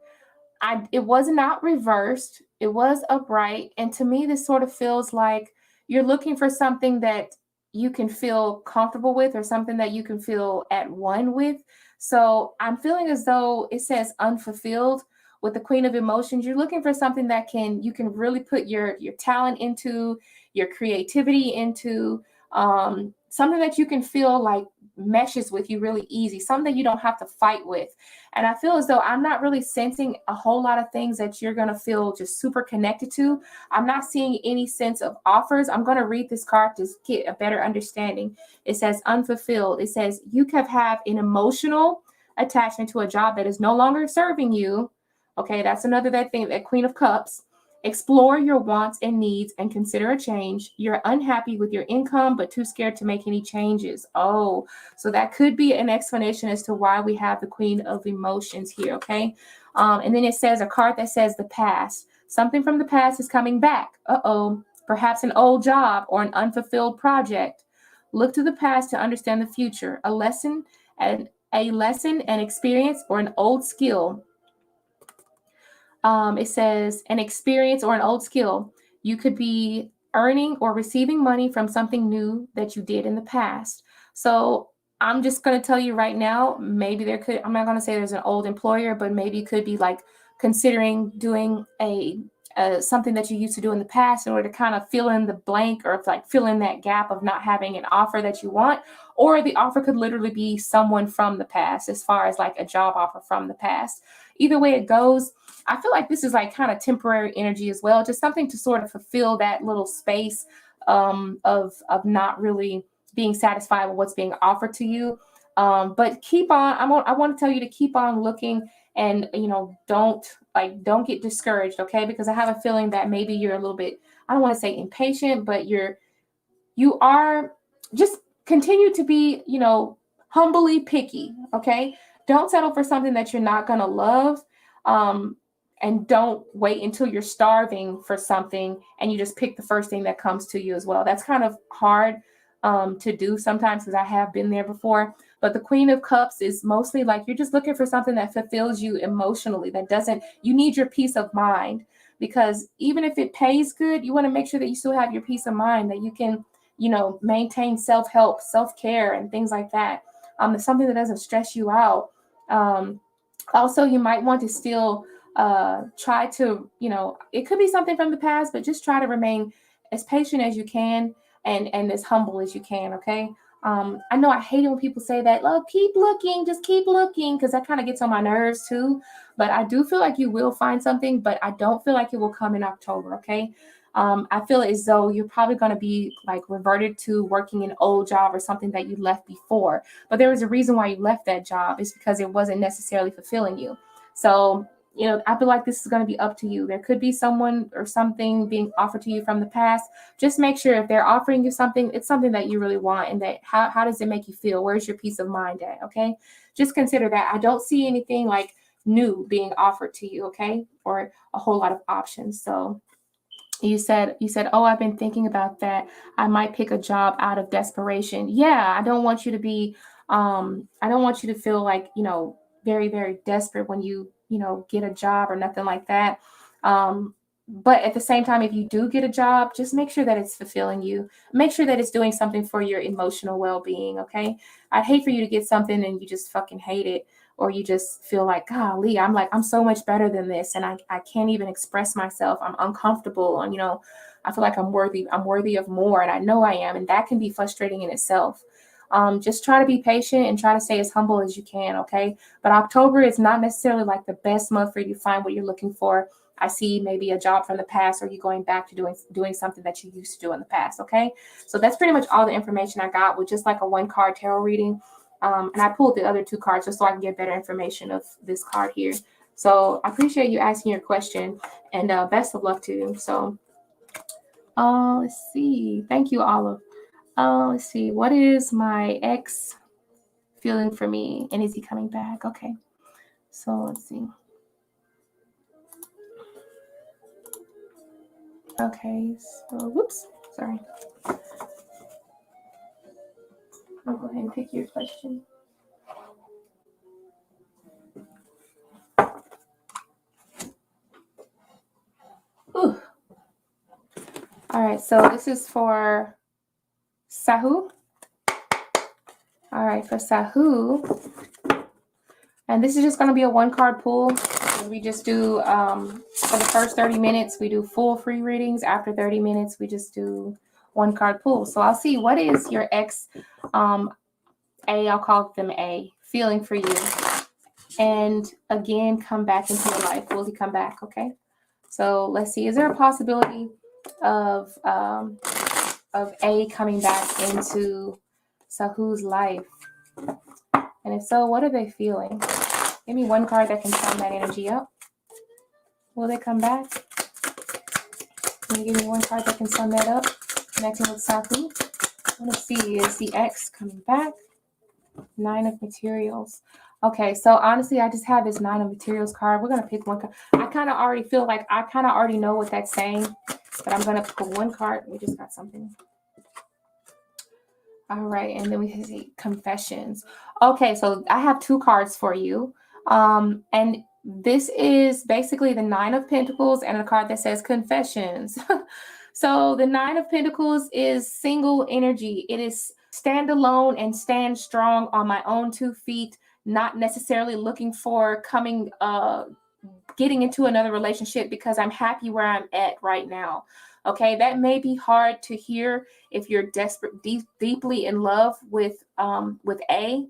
It was not reversed. It was upright. And to me, this sort of feels like you're looking for something that you can feel comfortable with or something that you can feel at one with. So I'm feeling as though it says unfulfilled. With the Queen of Emotions, you're looking for something that you can really put your talent into, your creativity into, something that you can feel like meshes with you really easy, something you don't have to fight with. And I feel as though I'm not really sensing a whole lot of things that you're going to feel just super connected to. I'm not seeing any sense of offers. I'm going to read this card to get a better understanding. It says unfulfilled. It says you could have an emotional attachment to a job that is no longer serving you. Okay, that's another thing, that Queen of Cups. Explore your wants and needs and consider a change. You're unhappy with your income, but too scared to make any changes. Oh, so that could be an explanation as to why we have the Queen of Emotions here, okay? And then it says a card that says the past. Something from the past is coming back. Uh-oh, perhaps an old job or an unfulfilled project. Look to the past to understand the future. A lesson, an experience, or an old skill. It says an experience or an old skill. You could be earning or receiving money from something new that you did in the past. So I'm just going to tell you right now, maybe I'm not going to say there's an old employer, but maybe it could be like considering doing something that you used to do in the past in order to kind of fill in the blank or like fill in that gap of not having an offer that you want. Or the offer could literally be someone from the past, as far as like a job offer from the past. Either way it goes, I feel like this is like kind of temporary energy as well, just something to sort of fulfill that little space of not really being satisfied with what's being offered to you. But keep on. I want to tell you to keep on looking, and don't get discouraged, okay? Because I have a feeling that maybe you're a little bit, I don't want to say impatient, but you are just continue to be, humbly picky, okay? Don't settle for something that you're not going to love. And don't wait until you're starving for something and you just pick the first thing that comes to you as well. That's kind of hard to do sometimes, because I have been there before. But the Queen of Cups is mostly like you're just looking for something that fulfills you emotionally, you need your peace of mind. because even if it pays good, you want to make sure that you still have your peace of mind, that you can, maintain self-help, self-care, and things like that. It's something that doesn't stress you out. Also, you might want to still try to, it could be something from the past, but just try to remain as patient as you can and as humble as you can, okay? I know I hate it when people say that, oh, keep looking, just keep looking, because that kind of gets on my nerves too. But I do feel like you will find something, but I don't feel like it will come in October, okay? I feel as though you're probably going to be like reverted to working an old job or something that you left before. But there was a reason why you left that job. It's because it wasn't necessarily fulfilling you. So, I feel like this is going to be up to you. There could be someone or something being offered to you from the past. Just make sure if they're offering you something, it's something that you really want, and that how does it make you feel? Where's your peace of mind at? Okay. Just consider that. I don't see anything like new being offered to you. Okay. Or a whole lot of options. So you said, oh, I've been thinking about that. I might pick a job out of desperation. Yeah. I don't want you to be, I don't want you to feel like, very, very desperate when you get a job or nothing like that. But at the same time, if you do get a job, just make sure that it's fulfilling you. Make sure that it's doing something for your emotional well-being, okay? I'd hate for you to get something and you just fucking hate it, or you just feel like, golly, I'm so much better than this, and I can't even express myself. I'm uncomfortable, and I feel like I'm worthy of more, and I know I am, and that can be frustrating in itself. Just try to be patient and try to stay as humble as you can, okay? But October is not necessarily like the best month for you to find what you're looking for. I see maybe a job from the past, or you going back to doing something that you used to do in the past, okay? So that's pretty much all the information I got with just like a 1-card tarot reading. And I pulled the other 2 cards just so I can get better information of this card here. So I appreciate you asking your question, and best of luck to you. So let's see. Thank you, Olive. Let's see. What is my ex feeling for me, and is he coming back? Okay. So let's see. Okay. So, whoops. Sorry. I'll go ahead and pick your question. Ooh. All right. So this is for Sahu. All right, for Sahu. And this is just going to be a 1-card pull. We just do, for the first 30 minutes, we do full free readings. After 30 minutes, we just do 1-card pull. So I'll see, what is your ex, I'll call them A, feeling for you? And again, come back into your life. Will he come back? Okay. So let's see, is there a possibility of A coming back into Sahu's life? And if so, what are they feeling? Give me 1 card that can sum that energy up. Will they come back? Can you give me 1 card that can sum that up? Connecting with Sahu. I want to see, is the X coming back? 9 of Materials. Okay, so honestly, I just have this 9 of Materials card. We're going to pick 1 card. I kind of already feel like I kind of already know what that's saying, but I'm going to pull 1 card. We just got something. All right, and then we see Confessions. Okay, so I have 2 cards for you. And this is basically the 9 of Pentacles and a card that says Confessions. So the 9 of Pentacles is single energy. It is stand alone and stand strong on my own 2 feet, not necessarily looking for getting into another relationship because I'm happy where I'm at right now. Okay, that may be hard to hear if you're deeply in love with A.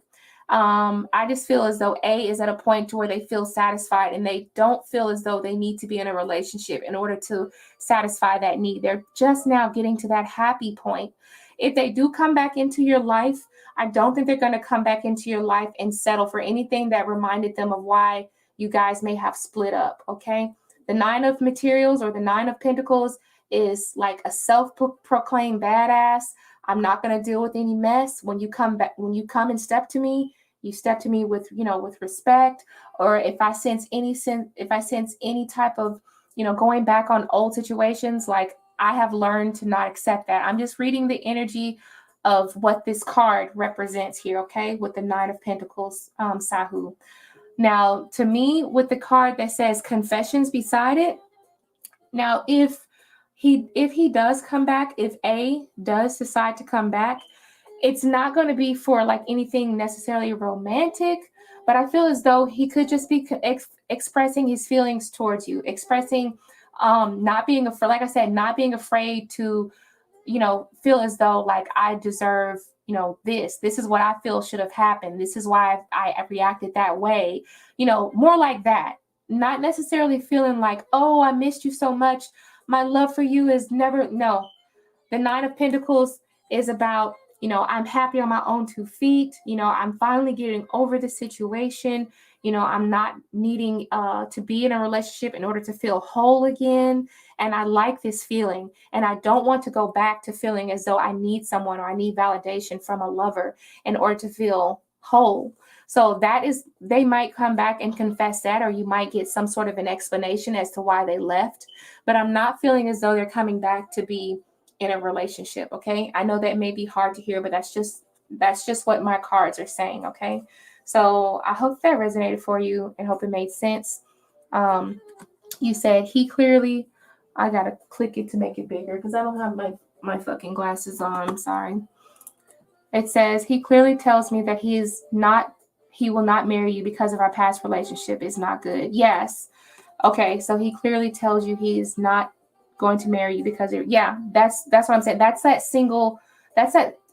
I just feel as though A is at a point to where they feel satisfied and they don't feel as though they need to be in a relationship in order to satisfy that need. They're just now getting to that happy point. If they do come back into your life, I don't think they're going to come back into your life and settle for anything that reminded them of why you guys may have split up, okay? The 9 of Materials, or the 9 of Pentacles, is like a self-proclaimed badass. I'm not going to deal with any mess. When you come and step to me, you step to me with, with respect. Or if I sense any type of, going back on old situations, like, I have learned to not accept that. I'm just reading the energy of what this card represents here, okay, with the 9 of Pentacles, Sahu. Now, to me, with the card that says Confessions beside it, Now, if he does come back, if A does decide to come back, it's not going to be for like anything necessarily romantic, but I feel as though he could just be expressing his feelings towards you, expressing not being afraid, like I said, not being afraid to, feel as though like I deserve, this is what I feel should have happened. This is why I reacted that way, more like that. Not necessarily feeling like, oh, I missed you so much. My love for you is never, no. The Nine of Pentacles is about, I'm happy on my own 2 feet. I'm finally getting over the situation. I'm not needing to be in a relationship in order to feel whole again. And I like this feeling. And I don't want to go back to feeling as though I need someone or I need validation from a lover in order to feel whole. So they might come back and confess that, or you might get some sort of an explanation as to why they left. But I'm not feeling as though they're coming back to be in a relationship. Okay. I know that may be hard to hear, but that's just what my cards are saying. Okay. So I hope that resonated for you and hope it made sense. You said he clearly, I got to click it to make it bigger because I don't have my fucking glasses on. I'm sorry. It says he clearly tells me that he will not marry you because of our past relationship is not good. Yes. Okay. So he clearly tells you he's not going to marry you because that's what I'm saying.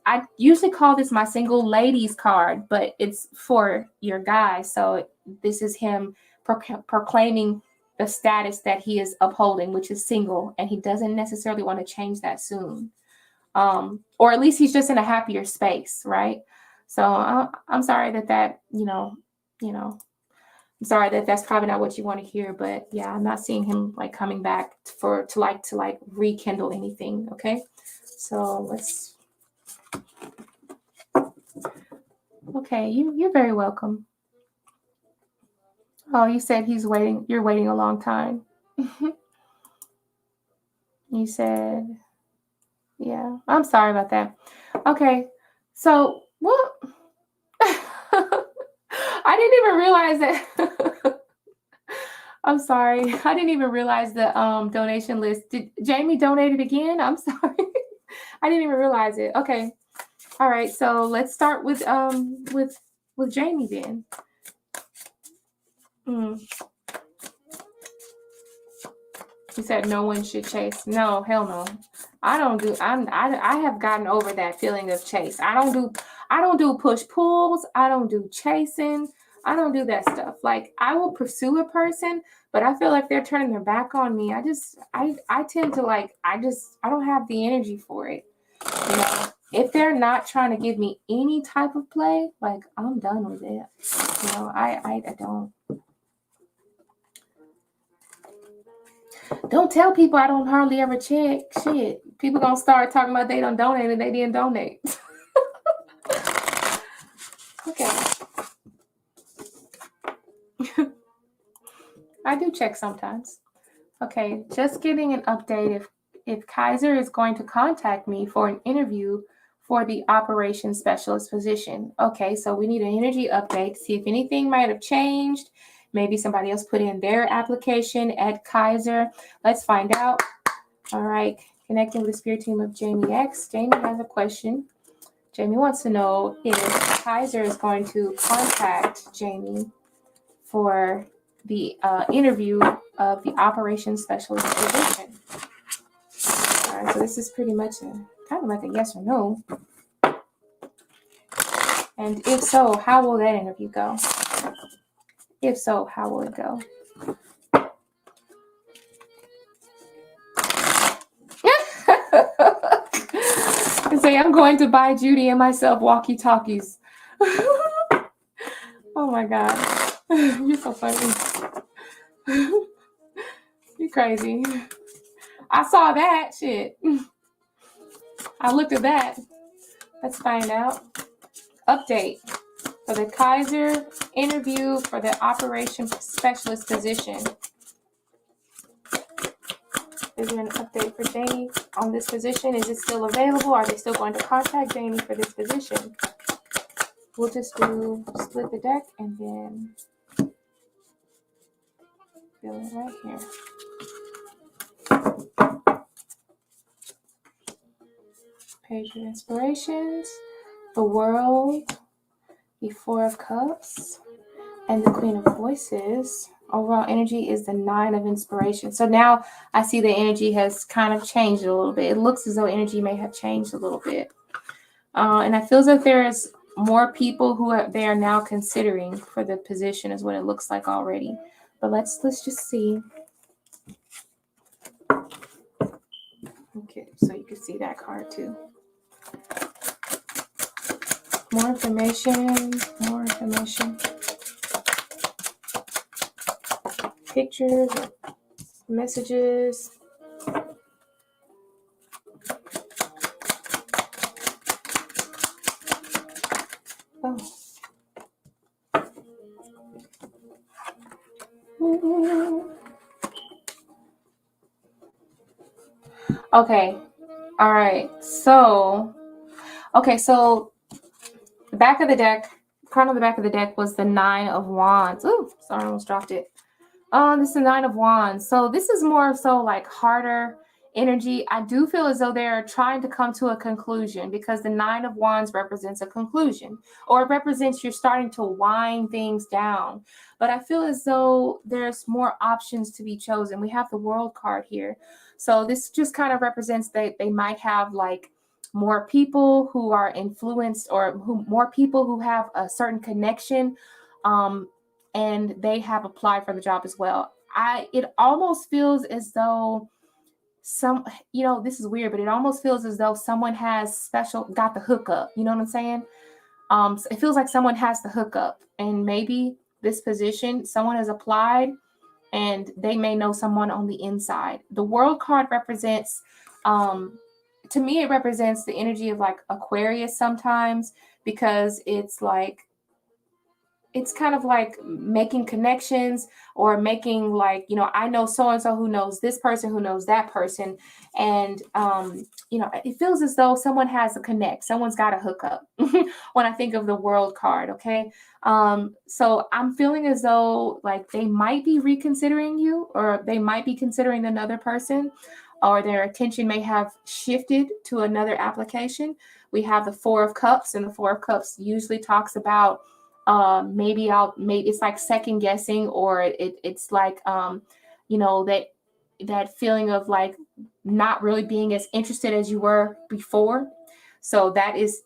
I usually call this my single ladies card, but it's for your guy. So this is him proclaiming the status that he is upholding, which is single, and he doesn't necessarily want to change that soon. Or at least he's just in a happier space, right? So I'm sorry that I'm sorry that's probably not what you want to hear, but yeah, I'm not seeing him like coming back to rekindle anything. Okay. So let's, okay. You're very welcome. Oh, you said you're waiting a long time. You said, yeah, I'm sorry about that. Okay. So what? I didn't even realize that. I'm sorry. I didn't even realize the donation list. Did Jamie donate it again? I'm sorry. I didn't even realize it. Okay. All right. So let's start with Jamie then. He said no one should chase. No, hell no. I have gotten over that feeling of chase. I don't do push pulls. I don't do chasing. I don't do that stuff. Like I will pursue a person, but I feel like they're turning their back on me. I tend to I don't have the energy for it. If they're not trying to give me any type of play, like I'm done with it. I don't. Don't tell people I don't hardly ever check shit. People gonna start talking about they don't donate and they didn't donate. Okay. I do check sometimes. Okay, just getting an update if Kaiser is going to contact me for an interview for the operations specialist position. Okay, so we need an energy update to see if anything might have changed. Maybe somebody else put in their application at Kaiser. Let's find out. All right, connecting with the spirit team of Jamie X. Jamie has a question. Jamie wants to know if Kaiser is going to contact Jamie for the interview of the operations specialist position. All right, so this is pretty much kind of like a yes or no. And if so, how will that interview go? If so, how will it go? Say, I'm going to buy Judy and myself walkie-talkies. Oh my God. You're so funny. You're crazy. I saw that shit. I looked at that. Let's find out. Update for the Kaiser interview for the operations specialist position. Is there an update for Jamie on this position? Is it still available? Are they still going to contact Jamie for this position? We'll just split the deck and then fill it right here. Page of Inspirations, the World, the Four of Cups, and the Queen of Voices. Overall energy is the Nine of Inspiration. So now I see the energy has kind of changed a little bit. It looks as though energy may have changed a little bit. And I feel as if there is more people who they are now considering for the position is what it looks like already. But let's just see. Okay, so you can see that card too. More information, more information. Pictures, messages. Oh. Okay. All right. So, so the back of the deck, card on the back of the deck was the Nine of Wands. Ooh, sorry, I almost dropped it. This is the Nine of Wands. So this is more so like harder energy. I do feel as though they're trying to come to a conclusion because the Nine of Wands represents a conclusion, or it represents you're starting to wind things down. But I feel as though there's more options to be chosen. We have the World card here. So this just kind of represents that they might have like more people who are influenced, or more people who have a certain connection, and they have applied for the job as well. It almost feels as though this is weird, but it almost feels as though someone has got the hookup. You know what I'm saying? So it feels like someone has the hookup, and maybe this position, someone has applied and they may know someone on the inside. The World card represents, to me, it represents the energy of like Aquarius sometimes, because it's like, it's kind of like making connections, or making like, I know so-and-so who knows this person who knows that person. And, it feels as though someone has a connect. Someone's got a hookup when I think of the World card. Okay. So I'm feeling as though like they might be reconsidering you, or they might be considering another person, or their attention may have shifted to another application. We have the Four of Cups, and the Four of Cups usually talks about maybe it's like second guessing, or it's like that feeling of like not really being as interested as you were before. So that is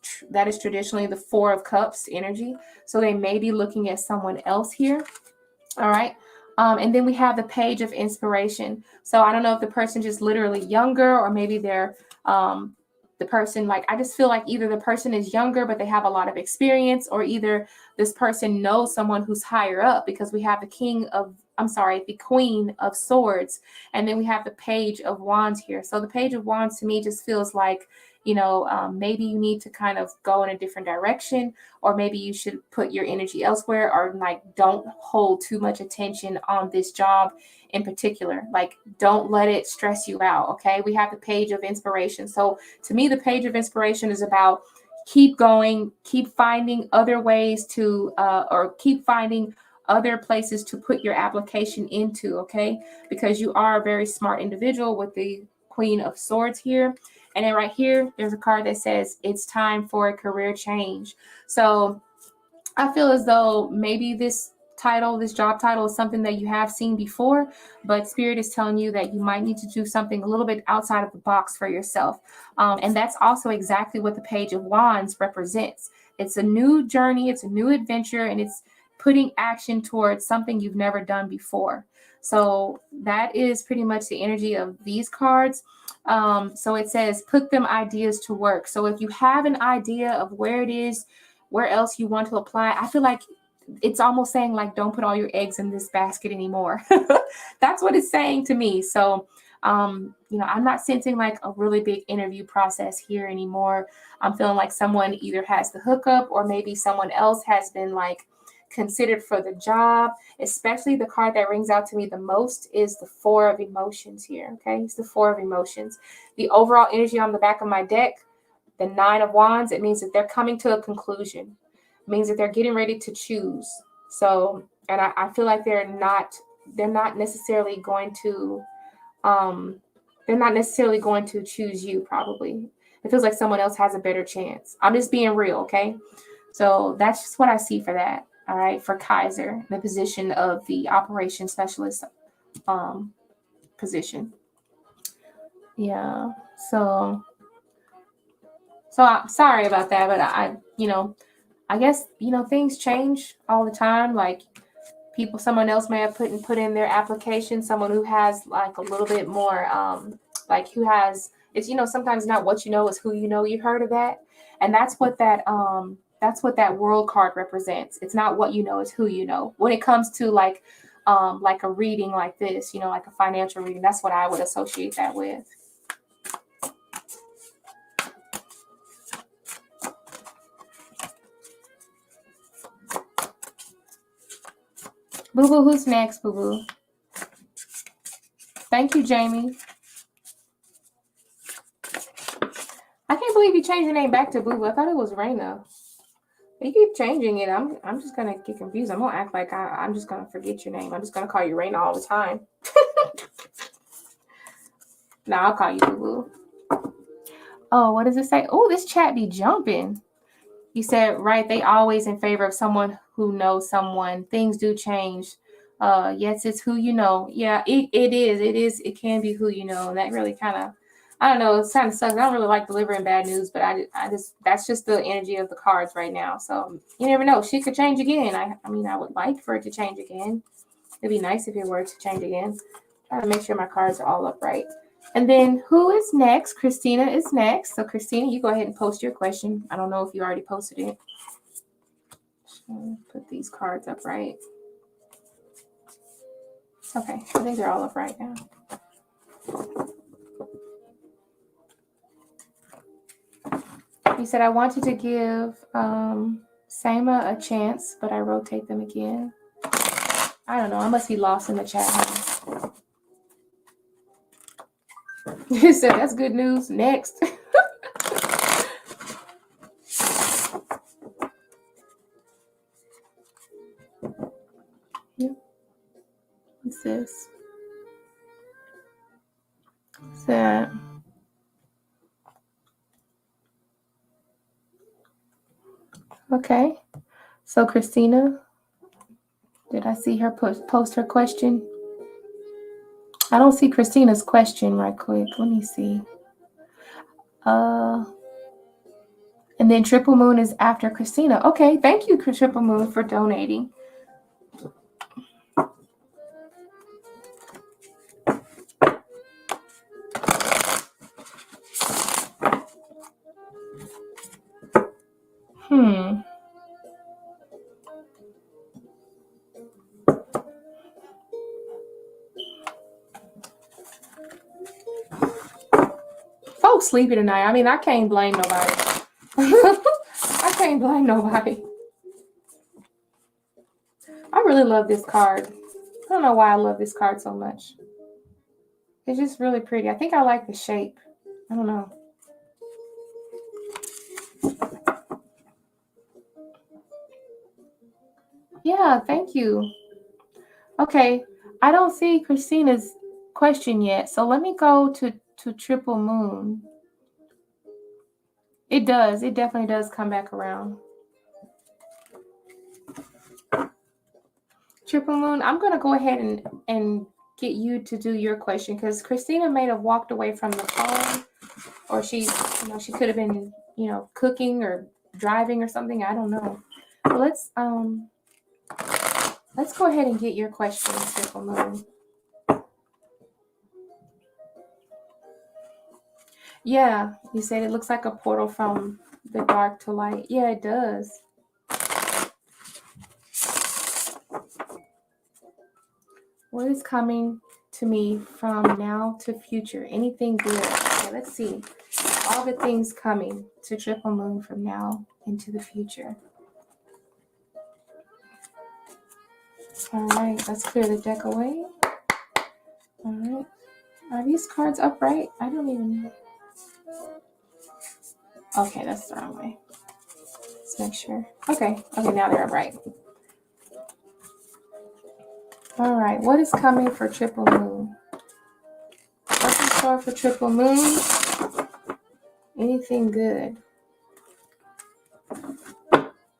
traditionally the Four of Cups energy. So they may be looking at someone else here. All right. And then we have the Page of Inspiration. So I don't know if the person just literally younger, or maybe they're the person, like, I just feel like either the person is younger, but they have a lot of experience, or either this person knows someone who's higher up, because we have the Queen of Swords, and then we have the Page of Wands here. So the Page of Wands to me just feels like, maybe you need to kind of go in a different direction, or maybe you should put your energy elsewhere, or like don't hold too much attention on this job in particular. Like, don't let it stress you out. Okay. We have the Page of Inspiration. So to me, the Page of Inspiration is about keep going, keep finding other ways to, or keep finding other places to put your application into. Okay. Because you are a very smart individual with the Queen of Swords here. And then right here, there's a card that says it's time for a career change. So I feel as though maybe this job title is something that you have seen before, but Spirit is telling you that you might need to do something a little bit outside of the box for yourself. And that's also exactly what the Page of Wands represents. It's a new journey, it's a new adventure, and it's putting action towards something you've never done before. So that is pretty much the energy of these cards. So it says, put them ideas to work. So if you have an idea of where else you want to apply, I feel like it's almost saying like, don't put all your eggs in this basket anymore. That's what it's saying to me. So, I'm not sensing like a really big interview process here anymore. I'm feeling like someone either has the hookup, or maybe someone else has been like considered for the job. Especially the card that rings out to me the most is the Four of Emotions here. Okay, it's the Four of Emotions. The overall energy on the back of my deck, the Nine of Wands, it means that they're coming to a conclusion. It means that they're getting ready to choose. So, and I feel like they're not necessarily going to choose you, probably. It feels like someone else has a better chance. I'm just being real, okay? So that's just what I see for that. All right, for Kaiser, the position of the operations specialist position. Yeah. So I'm sorry about that, but I guess, things change all the time. Like someone else may have put in their application, someone who has like a little bit more, like who has, it's, sometimes not what you know is who you know. You've heard of that. And that's what that world card represents. It's not what you know, it's who you know. When it comes to like a reading like this, like a financial reading, that's what I would associate that with. Boo Boo, who's next, Boo Boo? Thank you, Jamie. I can't believe you changed your name back to Boo Boo. I thought it was Raina. You keep changing it. I'm just gonna get confused. I'm gonna act like I'm just gonna forget your name. I'm just gonna call you Raina all the time. No, I'll call you Boo Boo. Oh, what does it say? Oh, this chat be jumping. You said, right, they always in favor of someone who knows someone. Things do change. Yes, it's who you know. Yeah, it is. It can be who you know. And that really kind of, I don't know, it kind of sucks. I don't really like delivering bad news, but I just, that's just the energy of the cards right now. So you never know. She could change again. I mean, I would like for it to change again. It'd be nice if it were to change again. Try to make sure my cards are all upright. And then who is next? Christina is next. So Christina, you go ahead and post your question. I don't know if you already posted it. Put these cards up right. Okay, I think they're all up right now. You said I wanted to give Sama a chance, but I rotate them again. I don't know. I must be lost in the chat. You said that's good news. Next. Yep. What's this? What's that? Okay. So Christina, did I see her post her question? I don't see Christina's question right quick. Let me see. And then Triple Moon is after Christina. Okay, thank you, Triple Moon, for donating. Folks sleepy tonight. I mean, I can't blame nobody. I can't blame nobody. I really love this card. I don't know why I love this card so much. It's just really pretty. I think I like the shape. I don't know. Yeah, thank you. Okay, I don't see Christina's question yet. So let me go to Triple Moon. It does. It definitely does come back around. Triple Moon, I'm going to go ahead and get you to do your question because Christina may have walked away from the phone, or she could have been, cooking or driving or something. I don't know. But let's go ahead and get your question, Triple Moon. Yeah, you said it looks like a portal from the dark to light. Yeah, it does. What is coming to me from now to future? Anything good? Okay, let's see. All the things coming to Triple Moon from now into the future. All right, let's clear the deck away. All right. Are these cards upright? I don't even know. Okay, that's the wrong way. Let's make sure. Okay, now they're upright. All right, what is coming for Triple Moon? What's in store for Triple Moon anything good?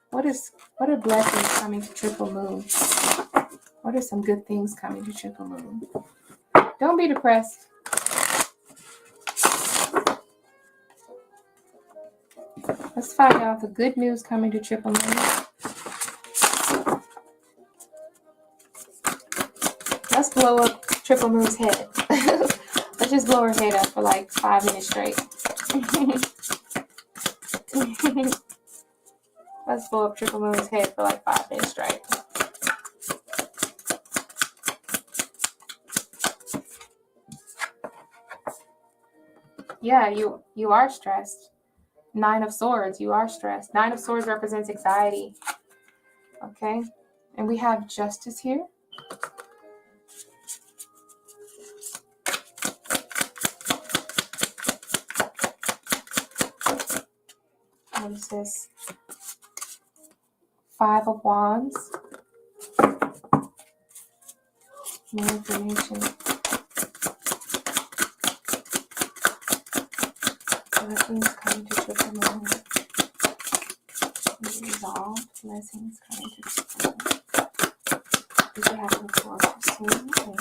What are blessings coming to triple moon? What are some good things coming to triple moon? Don't be depressed. Let's find out the good news coming to triple moon. Let's blow up triple moon's head. Let's just blow her head up for like 5 minutes straight. Let's blow up triple moon's head for like 5 minutes straight. Yeah, you are stressed. 9 of Swords, you are stressed. 9 of Swords represents anxiety. Okay? And we have Justice here. What is this? 5 of Wands. More information. Blessings coming to triple moon. Resolved. Blessings coming to triple moon. Did you have to look for soon?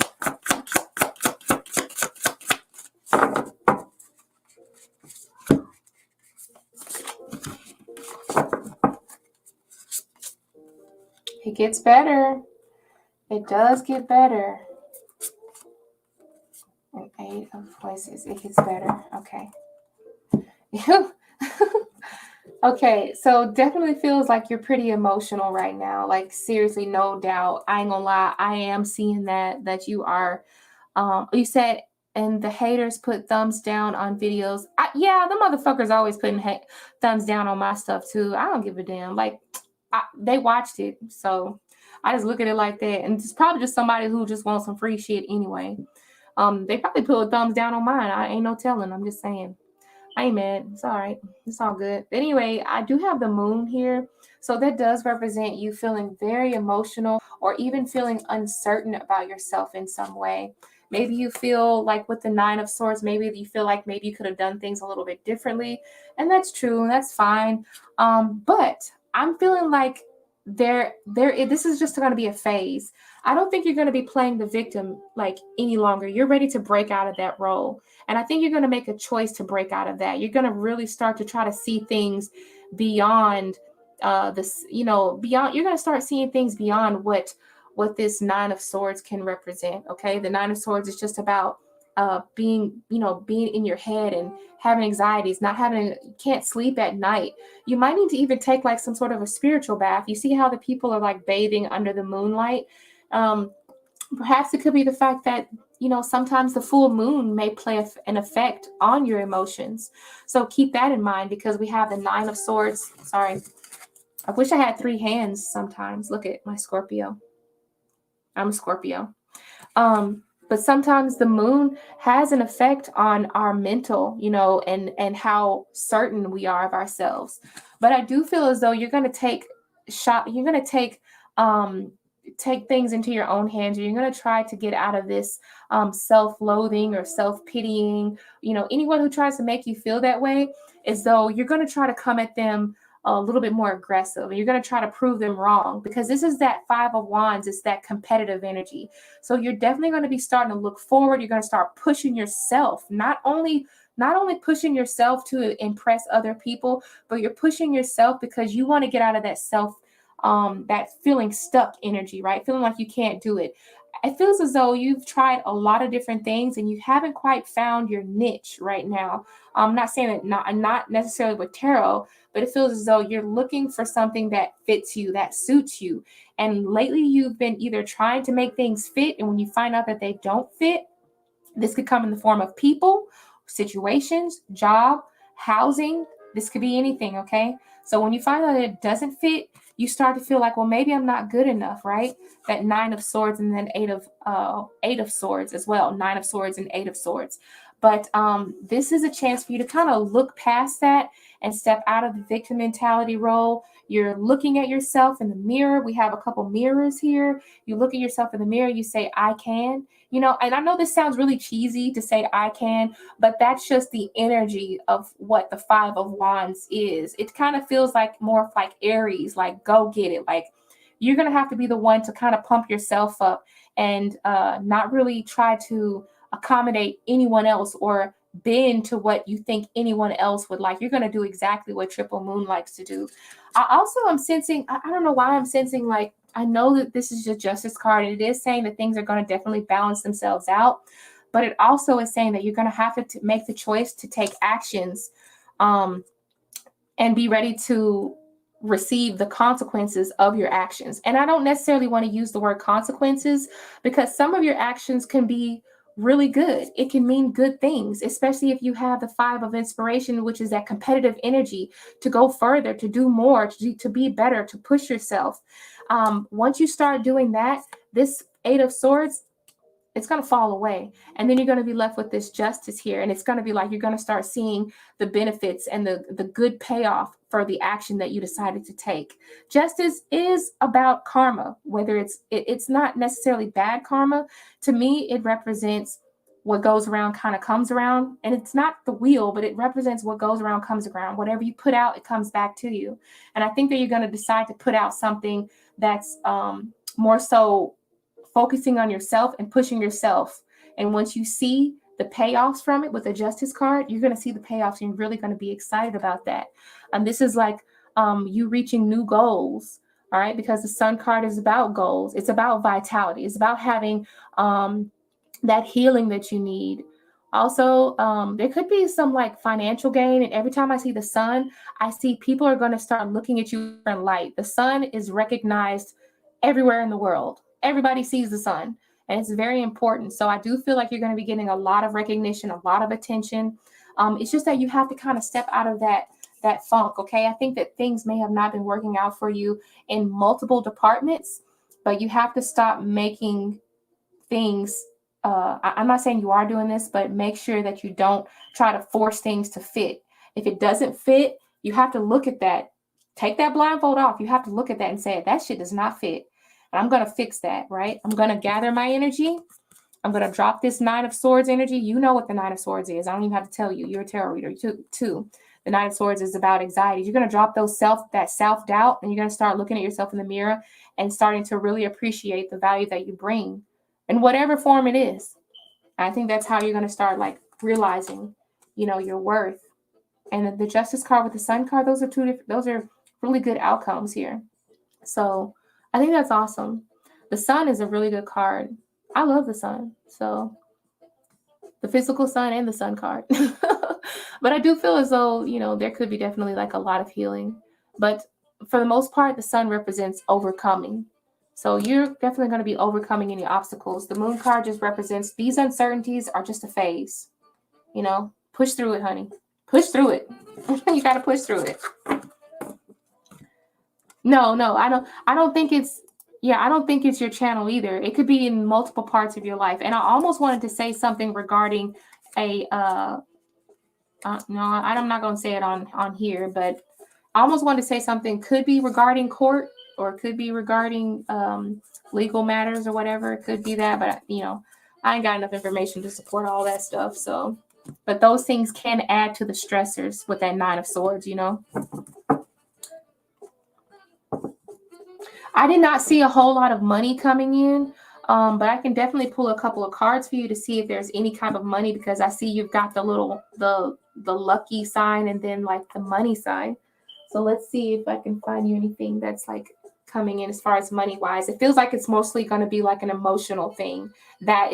It gets better. It does get better. An 8 of Voices. It gets better. Okay. Okay, so definitely feels like you're pretty emotional right now. Like seriously, no doubt. I ain't gonna lie. I am seeing that you are. You said, and the haters put thumbs down on videos. Yeah, the motherfuckers always putting thumbs down on my stuff too. I don't give a damn. Like they watched it, so I just look at it like that. And it's probably just somebody who just wants some free shit anyway. They probably put a thumbs down on mine. I ain't no telling. I'm just saying. I ain't mad. It's all right. It's all good. But anyway, I do have the moon here. So that does represent you feeling very emotional or even feeling uncertain about yourself in some way. Maybe you feel like with the 9 of Swords, maybe you feel like maybe you could have done things a little bit differently. And that's true. And that's fine. But I'm feeling like this is just going to be a phase. I don't think you're going to be playing the victim like any longer. You're ready to break out of that role. And I think you're going to make a choice to break out of that. You're going to really start to try to see things beyond this, beyond, you're going to start seeing things beyond what this 9 of Swords can represent. Okay. The 9 of Swords is just about being in your head and having anxieties, can't sleep at night. You might need to even take like some sort of a spiritual bath. You see how the people are like bathing under the moonlight. Perhaps it could be the fact that, sometimes the full moon may play an effect on your emotions. So keep that in mind because we have the 9 of Swords. Sorry. I wish I had 3 hands sometimes. Look at my Scorpio. I'm a Scorpio. But sometimes the moon has an effect on our mental, and how certain we are of ourselves. But I do feel as though you're going to take things into your own hands. You're going to try to get out of this self-loathing or self-pitying. Anyone who tries to make you feel that way, as though you're going to try to come at them a little bit more aggressive. And you're going to try to prove them wrong because this is that 5 of Wands. It's that competitive energy. So you're definitely going to be starting to look forward. You're going to start pushing yourself, not only pushing yourself to impress other people, but you're pushing yourself because you want to get out of that that feeling stuck energy, right? Feeling like you can't do it. It feels as though you've tried a lot of different things and you haven't quite found your niche right now. I'm not saying that not necessarily with tarot, but it feels as though you're looking for something that fits you, that suits you. And lately you've been either trying to make things fit, and when you find out that they don't fit, this could come in the form of people, situations, job, housing. This could be anything, okay? So when you find out that it doesn't fit, you start to feel like, well, maybe I'm not good enough, right? That 9 of Swords and then 8 of Swords as well. 9 of Swords and 8 of Swords. But this is a chance for you to kind of look past that and step out of the victim mentality role. You're looking at yourself in the mirror. We have a couple mirrors here. You look at yourself in the mirror, you say, I can, you know, and I know this sounds really cheesy to say I can, but that's just the energy of what the Five of Wands is. It kind of feels like more like Aries, like go get it. Like you're going to have to be the one to kind of pump yourself up and not really try to accommodate anyone else or bend to what you think anyone else would like. You're going to do exactly what Triple Moon likes to do. I also am sensing, I don't know why I'm sensing, like, I know that this is your Justice card, and it is saying that things are going to definitely balance themselves out, but it also is saying that you're going to have to make the choice to take actions and be ready to receive the consequences of your actions. And I don't necessarily want to use the word consequences because some of your actions can be really good. It can mean good things, especially if you have the Five of Inspiration, which is that competitive energy to go further, to do more, to be better, to push yourself. Once you start doing that, this Eight of Swords, it's going to fall away. And then you're going to be left with this Justice here. And it's going to be like you're going to start seeing the benefits and the good payoff for the action that you decided to take. Justice is about karma, whether it's not necessarily bad karma. To me, it represents what goes around kind of comes around. And it's not the wheel, but it represents what goes around comes around. Whatever you put out, it comes back to you. And I think that you're going to decide to put out something that's more so focusing on yourself and pushing yourself. And once you see the payoffs from it with the Justice card, you're going to see the payoffs and you're really going to be excited about that. And this is like you reaching new goals, all right? Because the Sun card is about goals. It's about vitality. It's about having that healing that you need. Also, there could be some like financial gain. And every time I see the Sun, I see people are going to start looking at you in light. The Sun is recognized everywhere in the world. Everybody sees the Sun, and it's very important. So I do feel like you're going to be getting a lot of recognition, a lot of attention. It's just that you have to kind of step out of that funk, okay? I think that things may have not been working out for you in multiple departments, but you have to stop making things. I'm not saying you are doing this, but make sure that you don't try to force things to fit. If it doesn't fit, you have to look at that. Take that blindfold off. You have to look at that and say, that shit does not fit. And I'm going to fix that, right? I'm going to gather my energy. I'm going to drop this Nine of Swords energy. You know what the Nine of Swords is. I don't even have to tell you. You're a tarot reader too. The Nine of Swords is about anxiety. You're going to drop that self-doubt, and you're going to start looking at yourself in the mirror and starting to really appreciate the value that you bring in whatever form it is. I think that's how you're going to start like realizing, you know, your worth. And the Justice card with the Sun card, those are really good outcomes here. So I think that's awesome. The Sun is a really good card. I love the Sun. So the physical Sun and the Sun card. But I do feel as though, you know, there could be definitely like a lot of healing. But for the most part, the Sun represents overcoming. So you're definitely going to be overcoming any obstacles. The Moon card just represents these uncertainties are just a phase. You know, push through it, honey. Push through it. You got to push through it. No, I don't think it's your channel either. It could be in multiple parts of your life. And I almost wanted to say something regarding a no, I'm not going to say it on here, but I almost wanted to say something could be regarding court or could be regarding legal matters or whatever. It could be that, but you know, I ain't got enough information to support all that stuff. So, but those things can add to the stressors with that Nine of Swords, you know. I did not see a whole lot of money coming in, but I can definitely pull a couple of cards for you to see if there's any kind of money, because I see you've got the lucky sign and then like the money sign. So let's see if I can find you anything that's like coming in as far as money wise. It feels like it's mostly going to be like an emotional thing. That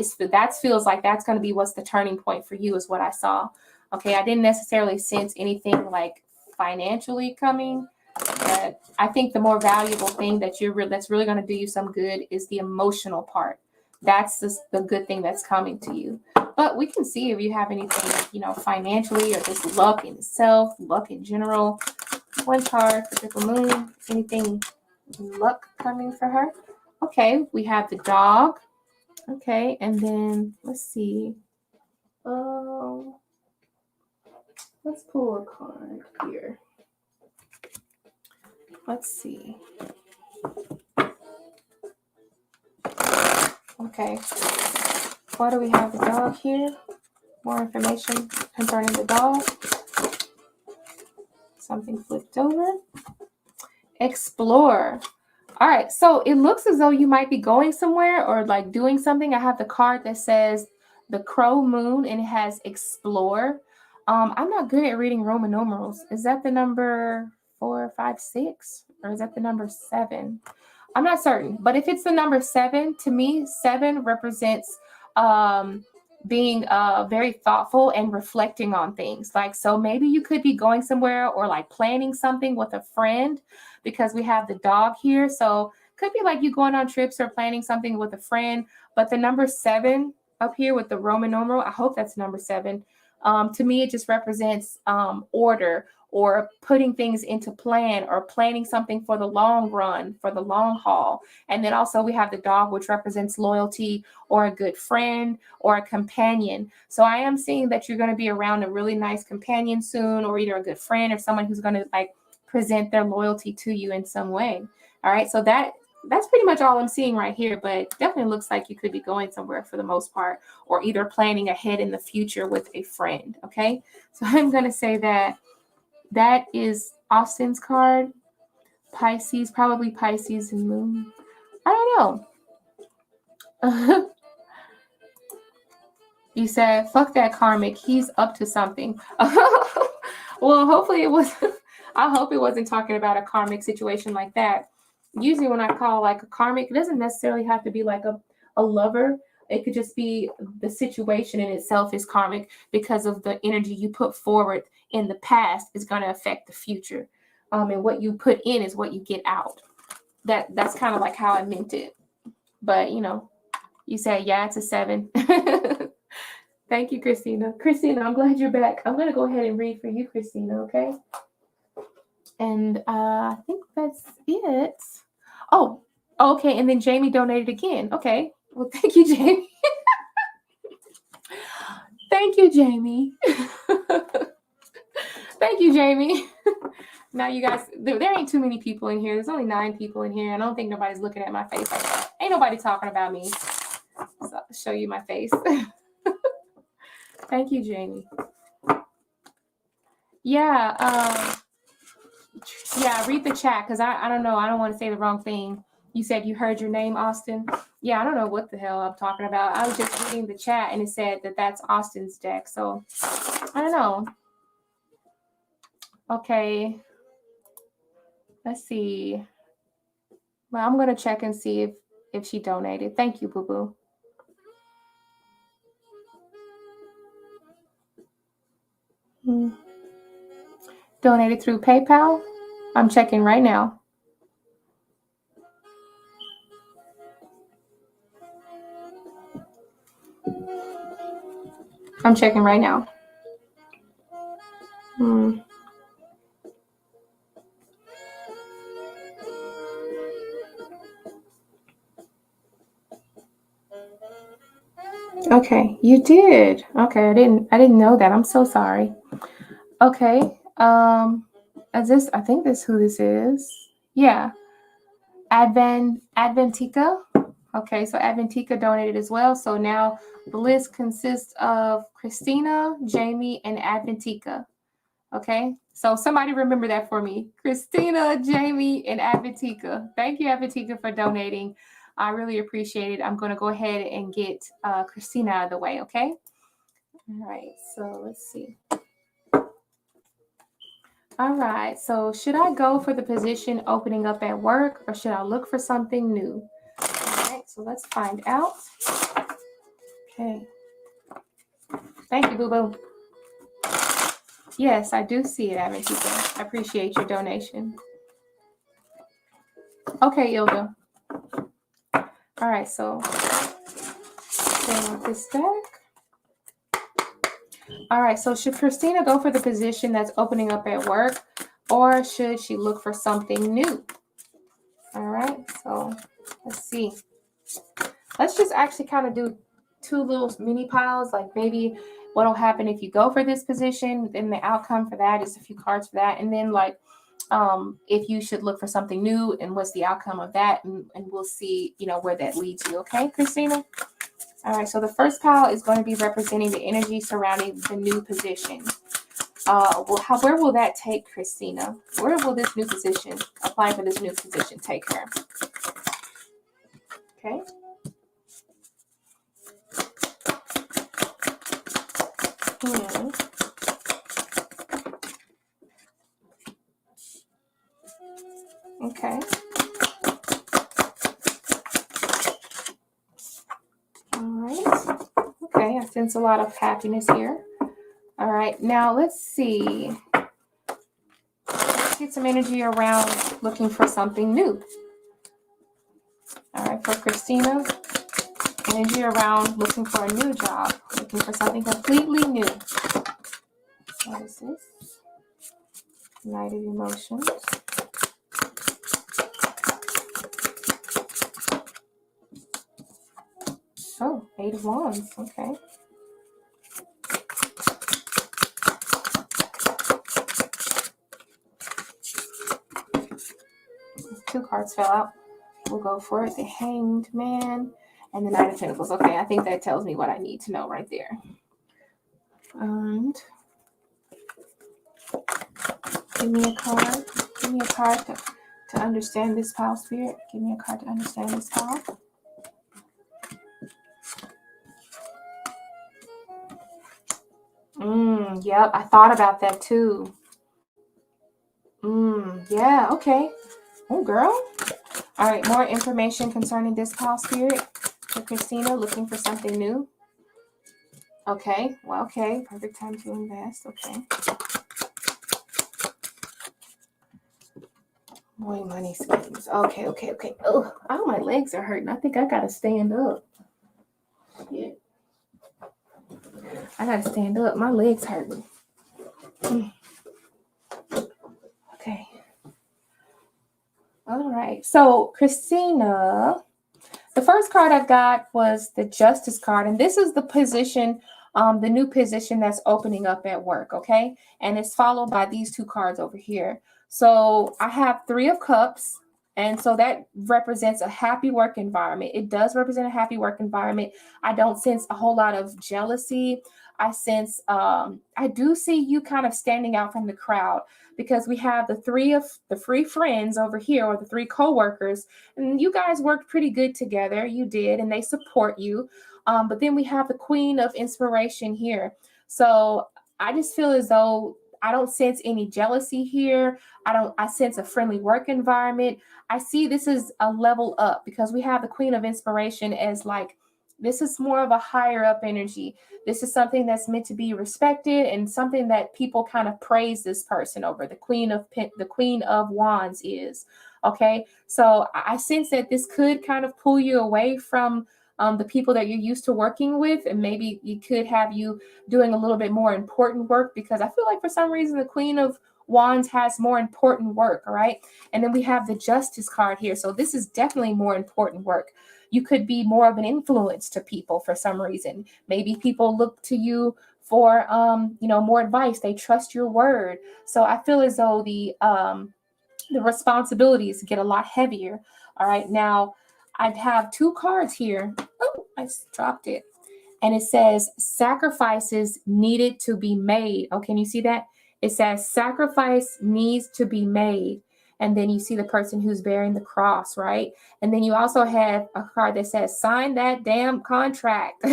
feels like that's going to be what's the turning point for you is what I saw. Okay, I didn't necessarily sense anything like financially coming. But I think the more valuable thing that that's really going to do you some good is the emotional part. That's the good thing that's coming to you. But we can see if you have anything, you know, financially or just luck in itself, luck in general. One card for Triple Moon. Anything luck coming for her? Okay, we have the dog. Okay, and then let's see. Let's pull a card here. Let's see. Okay. Why do we have the dog here? More information concerning the dog. Something flipped over. Explore. All right. So it looks as though you might be going somewhere or like doing something. I have the card that says the Crow Moon and it has explore. I'm not good at reading Roman numerals. Is that the number 4, 5, 6? Or is that the number 7? I'm not certain. But if it's the number 7, to me, 7 represents being very thoughtful and reflecting on things. Like, so maybe you could be going somewhere or like planning something with a friend because we have the dog here. So could be like you going on trips or planning something with a friend. But the number 7 up here with the Roman numeral, I hope that's number 7. To me, it just represents order or putting things into plan or planning something for the long run, for the long haul. And then also we have the dog, which represents loyalty or a good friend or a companion. So I am seeing that you're going to be around a really nice companion soon, or either a good friend or someone who's going to like present their loyalty to you in some way. All right. So that's pretty much all I'm seeing right here, but definitely looks like you could be going somewhere for the most part, or either planning ahead in the future with a friend. Okay. So I'm going to say that is Austin's card. Pisces, probably Pisces and Moon. I don't know. You said, fuck that karmic. He's up to something. Well, hopefully it was. I hope it wasn't talking about a karmic situation like that. Usually when I call like a karmic, it doesn't necessarily have to be like a lover. It could just be the situation in itself is karmic because of the energy you put forward in the past is going to affect the future. And what you put in is what you get out. That's kind of like how I meant it. But, you know, you said, yeah, it's a 7. Thank you, Christina. Christina, I'm glad you're back. I'm going to go ahead and read for you, Christina, okay? And I think that's it. Oh, okay. And then Jamie donated again. Okay. Well, thank you, Jamie. Thank you, Jamie. Thank you, Jamie. Now, you guys, there ain't too many people in here. There's only 9 people in here. I don't think nobody's looking at my face like that. Ain't nobody talking about me. So I'll show you my face. Thank you, Jamie. Yeah. Yeah, read the chat because I don't know. I don't want to say the wrong thing. You said you heard your name, Austin. Yeah, I don't know what the hell I'm talking about. I was just reading the chat and it said that that's Austin's deck. So I don't know. Okay. Let's see. Well, I'm going to check and see if she donated. Thank you, boo-boo. Donated through PayPal. I'm checking right now. I'm checking right now. Okay, you did. Okay, I didn't know that. I'm so sorry. Okay. Is this, I think this who this is. Yeah. Adventica. Okay, so Adventica donated as well. So now the list consists of Christina, Jamie, and Adventica. Okay, so somebody remember that for me. Christina, Jamie, and Adventica. Thank you, Adventica, for donating. I really appreciate it. I'm going to go ahead and get Christina out of the way, okay? All right, so let's see. All right, so should I go for the position opening up at work or should I look for something new? All right, so let's find out. Okay. Thank you, boo-boo. Yes, I do see it, Adventica. I appreciate your donation. Okay, Ilda. All right, so this deck. All right, so should Christina go for the position that's opening up at work or should she look for something new? All right, so let's see. Let's just actually kind of do 2 little mini piles, like maybe what'll happen if you go for this position, then the outcome for that is a few cards for that. And then like if you should look for something new and what's the outcome of that. And we'll see, where that leads you. Okay, Christina? All right, so the first pile is going to be representing the energy surrounding the new position. Where will that take Christina? Where will this new position, applying for this new position, take her? Okay. Okay. All right. Okay, I sense a lot of happiness here. All right, now let's see. Let's get some energy around looking for something new. All right, for Christina, energy around looking for a new job, looking for something completely new. What is this? Knight of Emotions. Oh, 8 of Wands. Okay. 2 cards fell out. We'll go for it. The Hanged Man and the Knight of Pentacles. Okay, I think that tells me what I need to know right there. And give me a card. Give me a card to understand this pile, Spirit. Give me a card to understand this pile. Yep, I thought about that too. Yeah, okay. Oh, girl. All right, more information concerning this pile, Spirit. For Christina, looking for something new. Okay, well, okay. Perfect time to invest. Okay. Boy, money schemes. Okay. Oh, my legs are hurting. I think I got to stand up. Yeah. I got to stand up. My legs hurting. Okay. All right. So, Christina, the first card I got was the Justice card. And this is the position, the new position that's opening up at work. Okay. And it's followed by these 2 cards over here. So I have 3 of Cups. And so that represents a happy work environment. It does represent a happy work environment. I don't sense a whole lot of jealousy. I sense, I do see you kind of standing out from the crowd, because we have the 3 friends over here, or the 3 co-workers, and you guys worked pretty good together. You did, and they support you. But then we have the Queen of Inspiration here. So I just feel as though I don't sense any jealousy here. I sense a friendly work environment. I see this is a level up, because we have the Queen of Inspiration as like, this is more of a higher up energy. This is something that's meant to be respected, and something that people kind of praise this person over. The Queen of Wands is. Okay. So I sense that this could kind of pull you away from the people that you're used to working with, and maybe you could have you doing a little bit more important work, because I feel like for some reason the Queen of Wands has more important work. All right. And then we have the Justice card here. So this is definitely more important work. You could be more of an influence to people for some reason. Maybe people look to you for, more advice. They trust your word. So I feel as though the responsibilities get a lot heavier. All right. Now I have 2 cards here. Oh, I dropped it. And it says sacrifices needed to be made. Oh, can you see that? It says sacrifice needs to be made. And then you see the person who's bearing the cross, right? And then you also have a card that says sign that damn contract.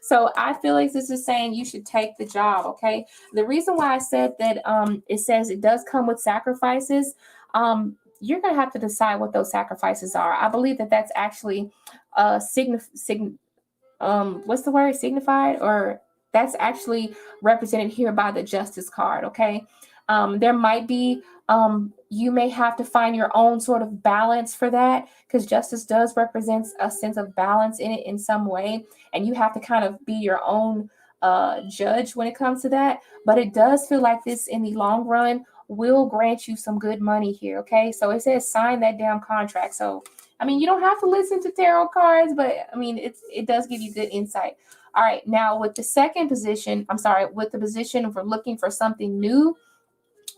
So I feel like this is saying you should take the job, okay? The reason why I said that it says it does come with sacrifices, you're going to have to decide what those sacrifices are. I believe that that's actually what's the word, signified, or that's actually represented here by the Justice card. Okay. There might be, you may have to find your own sort of balance for that, because justice does represent a sense of balance in it in some way. And you have to kind of be your own judge when it comes to that. But it does feel like this in the long run will grant you some good money here. Okay. So it says sign that damn contract. So I mean, you don't have to listen to tarot cards, but I mean, it does give you good insight. All right. Now with the second position, with the position for looking for something new,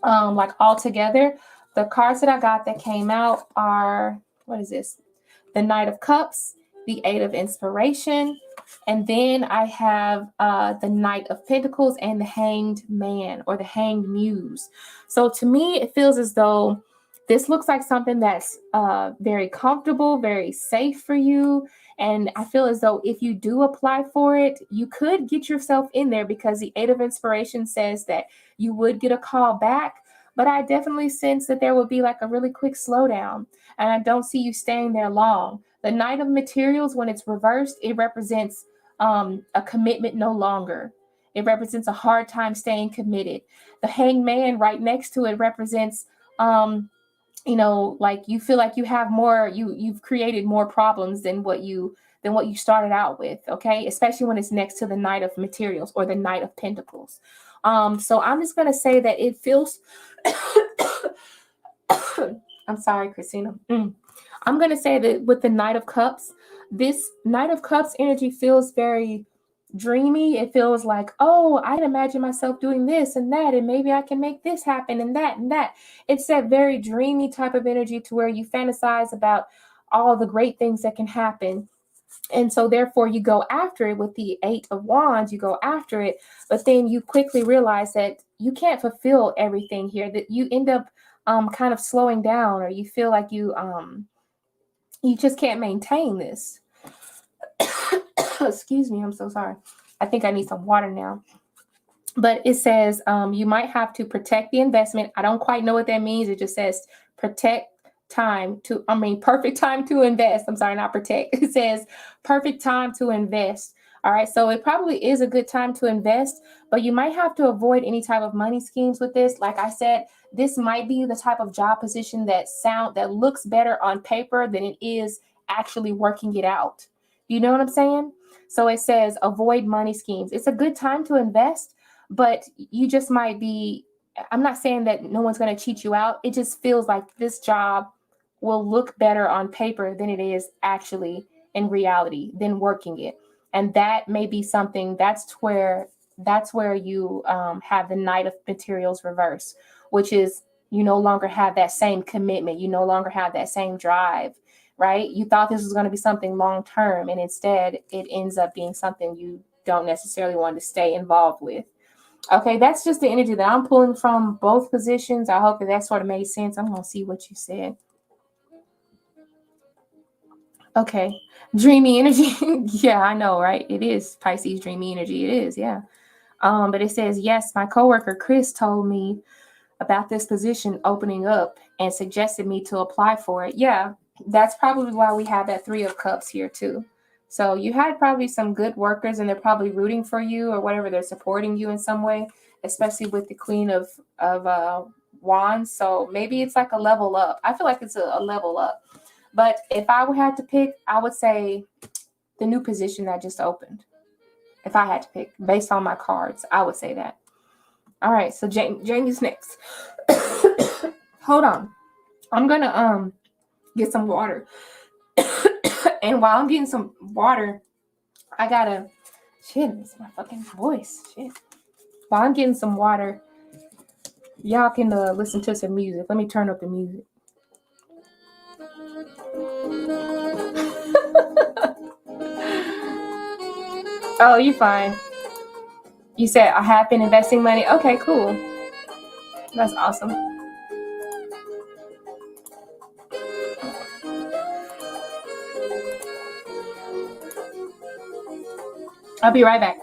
like altogether, the cards that I got that came out are, what is this? The Knight of Cups, the Eight of Inspiration, and then I have the Knight of Pentacles and the Hanged Man or the Hanged Muse. So to me, it feels as though this looks like something that's very comfortable, very safe for you. And I feel as though if you do apply for it, you could get yourself in there, because the Eight of Inspiration says that you would get a call back. But I definitely sense that there would be like a really quick slowdown, and I don't see you staying there long. The Knight of Materials, when it's reversed, it represents a commitment no longer. It represents a hard time staying committed. The Hanged Man right next to it represents, like you feel like you have more, you've created more problems than what you started out with. Okay, especially when it's next to the Knight of Materials or the Knight of Pentacles. So I'm just gonna say that it feels. I'm sorry, Christina. I'm going to say that with the Knight of Cups, this Knight of Cups energy feels very dreamy. It feels like, oh, I can imagine myself doing this and that, and maybe I can make this happen and that and that. It's that very dreamy type of energy to where you fantasize about all the great things that can happen. And so therefore you go after it with the Eight of Wands, you go after it, but then you quickly realize that you can't fulfill everything here, that you end up kind of slowing down, or you feel like you just can't maintain this. Excuse me, I'm so sorry. I think I need some water now. But it says you might have to protect the investment. I don't quite know what that means. It just says perfect time to invest. I'm sorry, not protect. It says perfect time to invest. All right, so it probably is a good time to invest, but you might have to avoid any type of money schemes with this. Like I said, this might be the type of job position that looks better on paper than it is actually working it out. You know what I'm saying? So it says avoid money schemes. It's a good time to invest, but you just might be, I'm not saying that no one's going to cheat you out. It just feels like this job will look better on paper than it is actually in reality, than working it. And that may be something, that's where you have the Knight of Materials reverse, which is you no longer have that same commitment. You no longer have that same drive, right? You thought this was going to be something long term, and instead it ends up being something you don't necessarily want to stay involved with. Okay, that's just the energy that I'm pulling from both positions. I hope that sort of made sense. I'm going to see what you said. Okay, dreamy energy. Yeah, I know, right? It is Pisces dreamy energy. It is, yeah. But it says, yes, my coworker Chris told me about this position opening up and suggested me to apply for it. Yeah, that's probably why we have that Three of Cups here too. So you had probably some good workers, and they're probably rooting for you or whatever. They're supporting you in some way, especially with the Queen of Wands. So maybe it's like a level up. I feel like it's a level up. But if I would have to pick, I would say the new position that just opened. If I had to pick based on my cards, I would say that. All right, so Jamie's next. Hold on. I'm going to get some water. And while I'm getting some water, I got to it's my fucking voice. Shit. While I'm getting some water, y'all can listen to some music. Let me turn up the music. Oh, you're fine. You said I have been investing money. Okay, cool. That's awesome. I'll be right back.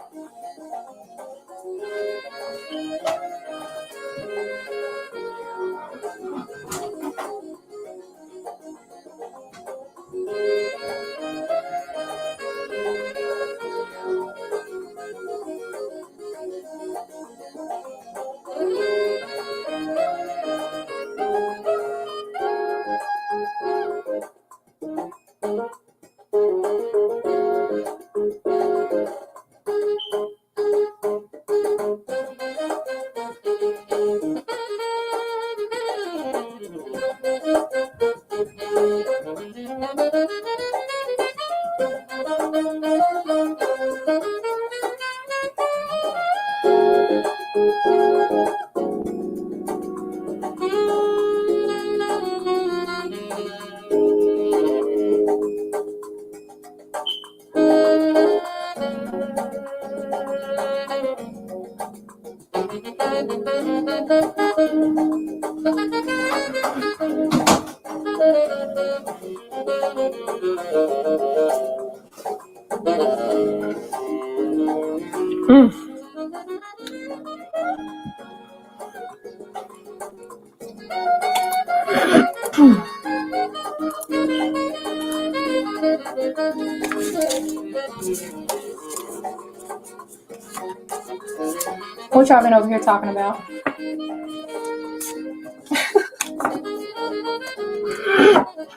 What y'all been over here talking about?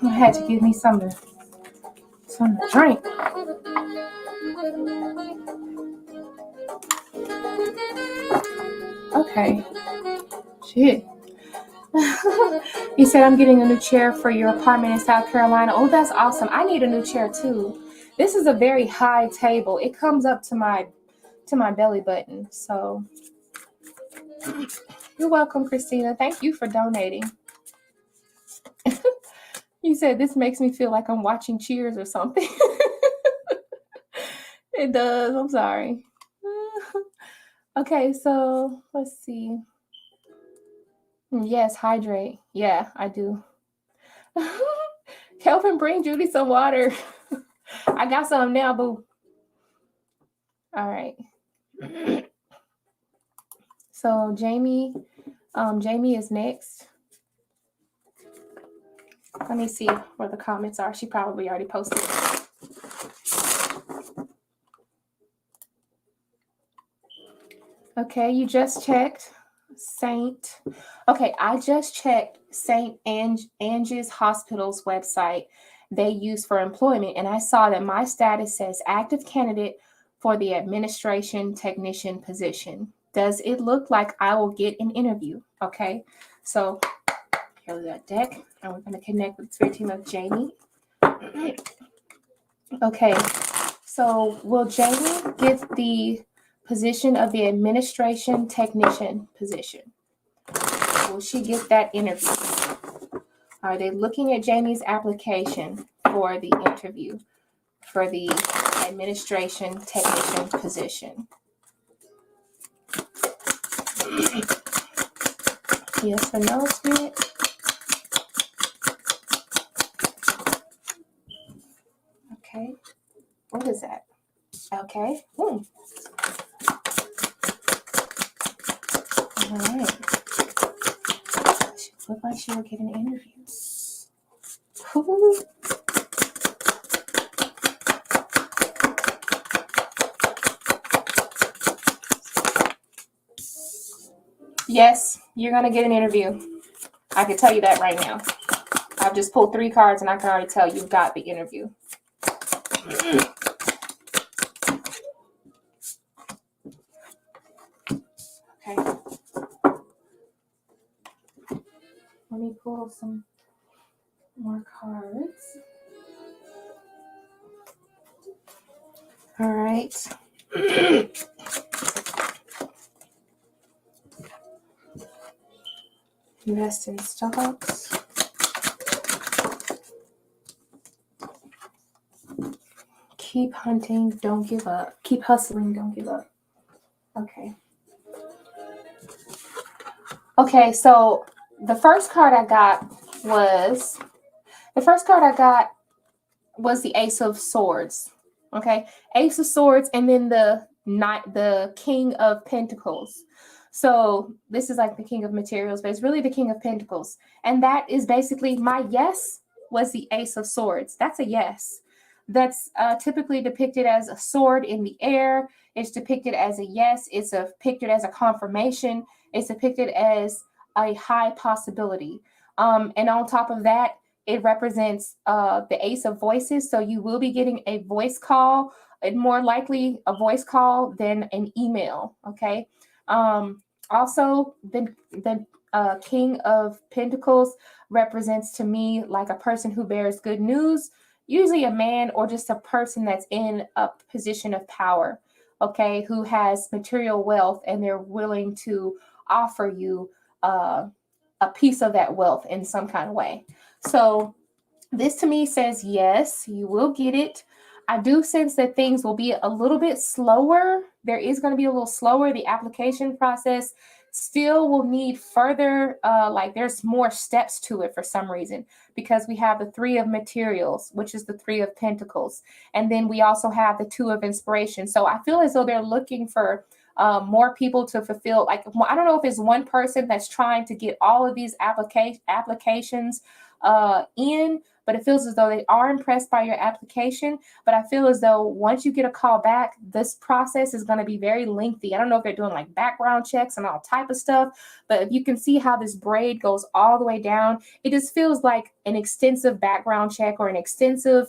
I had to give me something to drink. Okay. Shit. You said I'm getting a new chair for your apartment in South Carolina. Oh, that's awesome. I need a new chair too. This is a very high table. It comes up to my belly button. So you're welcome, Christina. Thank you for donating. You said this makes me feel like I'm watching Cheers or something. It does. I'm sorry. Okay, so let's see. Yes, hydrate. Yeah, I do. Kelvin, bring Judy some water. I got some now, boo. All right. So Jamie is next. Let me see where the comments are. She probably already posted. Okay, you just checked Saint. Okay, I just checked Saint Ange's Hospital's website they use for employment, and I saw that my status says active candidate for the administration technician position. Does it look like I will get an interview? Okay, so here's that deck, and we're going to connect with the spirit team of Jamie. Okay, so will Jamie get the position of the administration technician position? Will she get that interview? Are they looking at Jamie's application for the interview for the administration technician position? Yes or no, Spirit? Okay. What is that? Okay. All right. She looked like she will get an interview. Ooh. Yes, you're going to get an interview. I can tell you that right now. I've just pulled 3 cards and I can already tell you've got the interview. Okay. Let me pull some more cards. All right. Invest in stocks. Keep hunting, don't give up. Keep hustling, don't give up. Okay. Okay, so the first card I got was the Ace of Swords. Okay, Ace of Swords, and then the King of Pentacles. So this is like the King of Materials, but it's really the King of Pentacles. And that is basically my yes was the Ace of Swords. That's a yes. That's typically depicted as a sword in the air. It's depicted as a yes. It's depicted as a confirmation. It's depicted as a high possibility. And on top of that, it represents the Ace of Voices. So you will be getting a voice call, and more likely a voice call than an email. Okay. Also, the King of Pentacles represents to me like a person who bears good news, usually a man or just a person that's in a position of power, okay, who has material wealth and they're willing to offer you a piece of that wealth in some kind of way. So this to me says, yes, you will get it. I do sense that things will be a little bit slower. There is going to be a little slower. The application process still will need further, like there's more steps to it for some reason, because we have the 3 of materials, which is the 3 of pentacles. And then we also have the 2 of inspiration. So I feel as though they're looking for more people to fulfill. Like, I don't know if it's one person that's trying to get all of these applications in, but it feels as though they are impressed by your application. But I feel as though once you get a call back, this process is going to be very lengthy. I don't know if they're doing like background checks and all type of stuff, but if you can see how this braid goes all the way down, it just feels like an extensive background check or an extensive,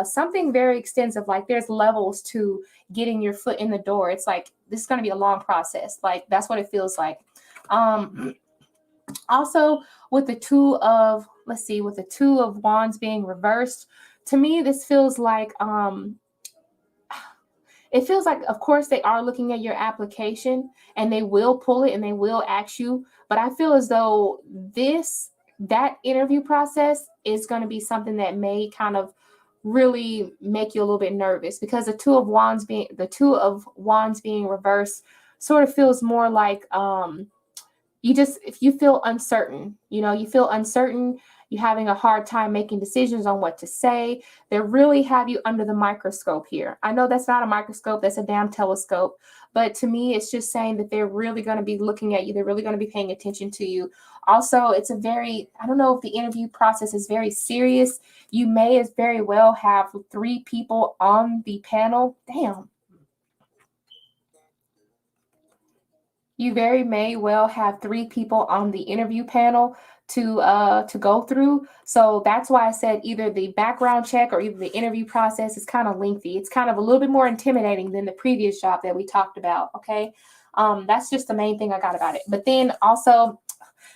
something very extensive. Like there's levels to getting your foot in the door. It's like, this is going to be a long process. Like that's what it feels like. Also, with the 2 of, let's see, with the 2 of wands being reversed, to me, this feels like, it feels like, of course, they are looking at your application and they will pull it and they will ask you. But I feel as though that interview process is going to be something that may kind of really make you a little bit nervous, because the 2 of wands being reversed sort of feels more like, if you feel uncertain, you feel uncertain, you're having a hard time making decisions on what to say. They really have you under the microscope here. I know that's not a microscope, that's a damn telescope. But to me, it's just saying that they're really going to be looking at you. They're really going to be paying attention to you. Also, it's I don't know if the interview process is very serious. You may as very well have 3 people on the panel. Damn. You very may well have 3 people on the interview panel to go through. So that's why I said either the background check or either the interview process is kind of lengthy. It's kind of a little bit more intimidating than the previous job that we talked about. Okay. That's just the main thing I got about it. But then also,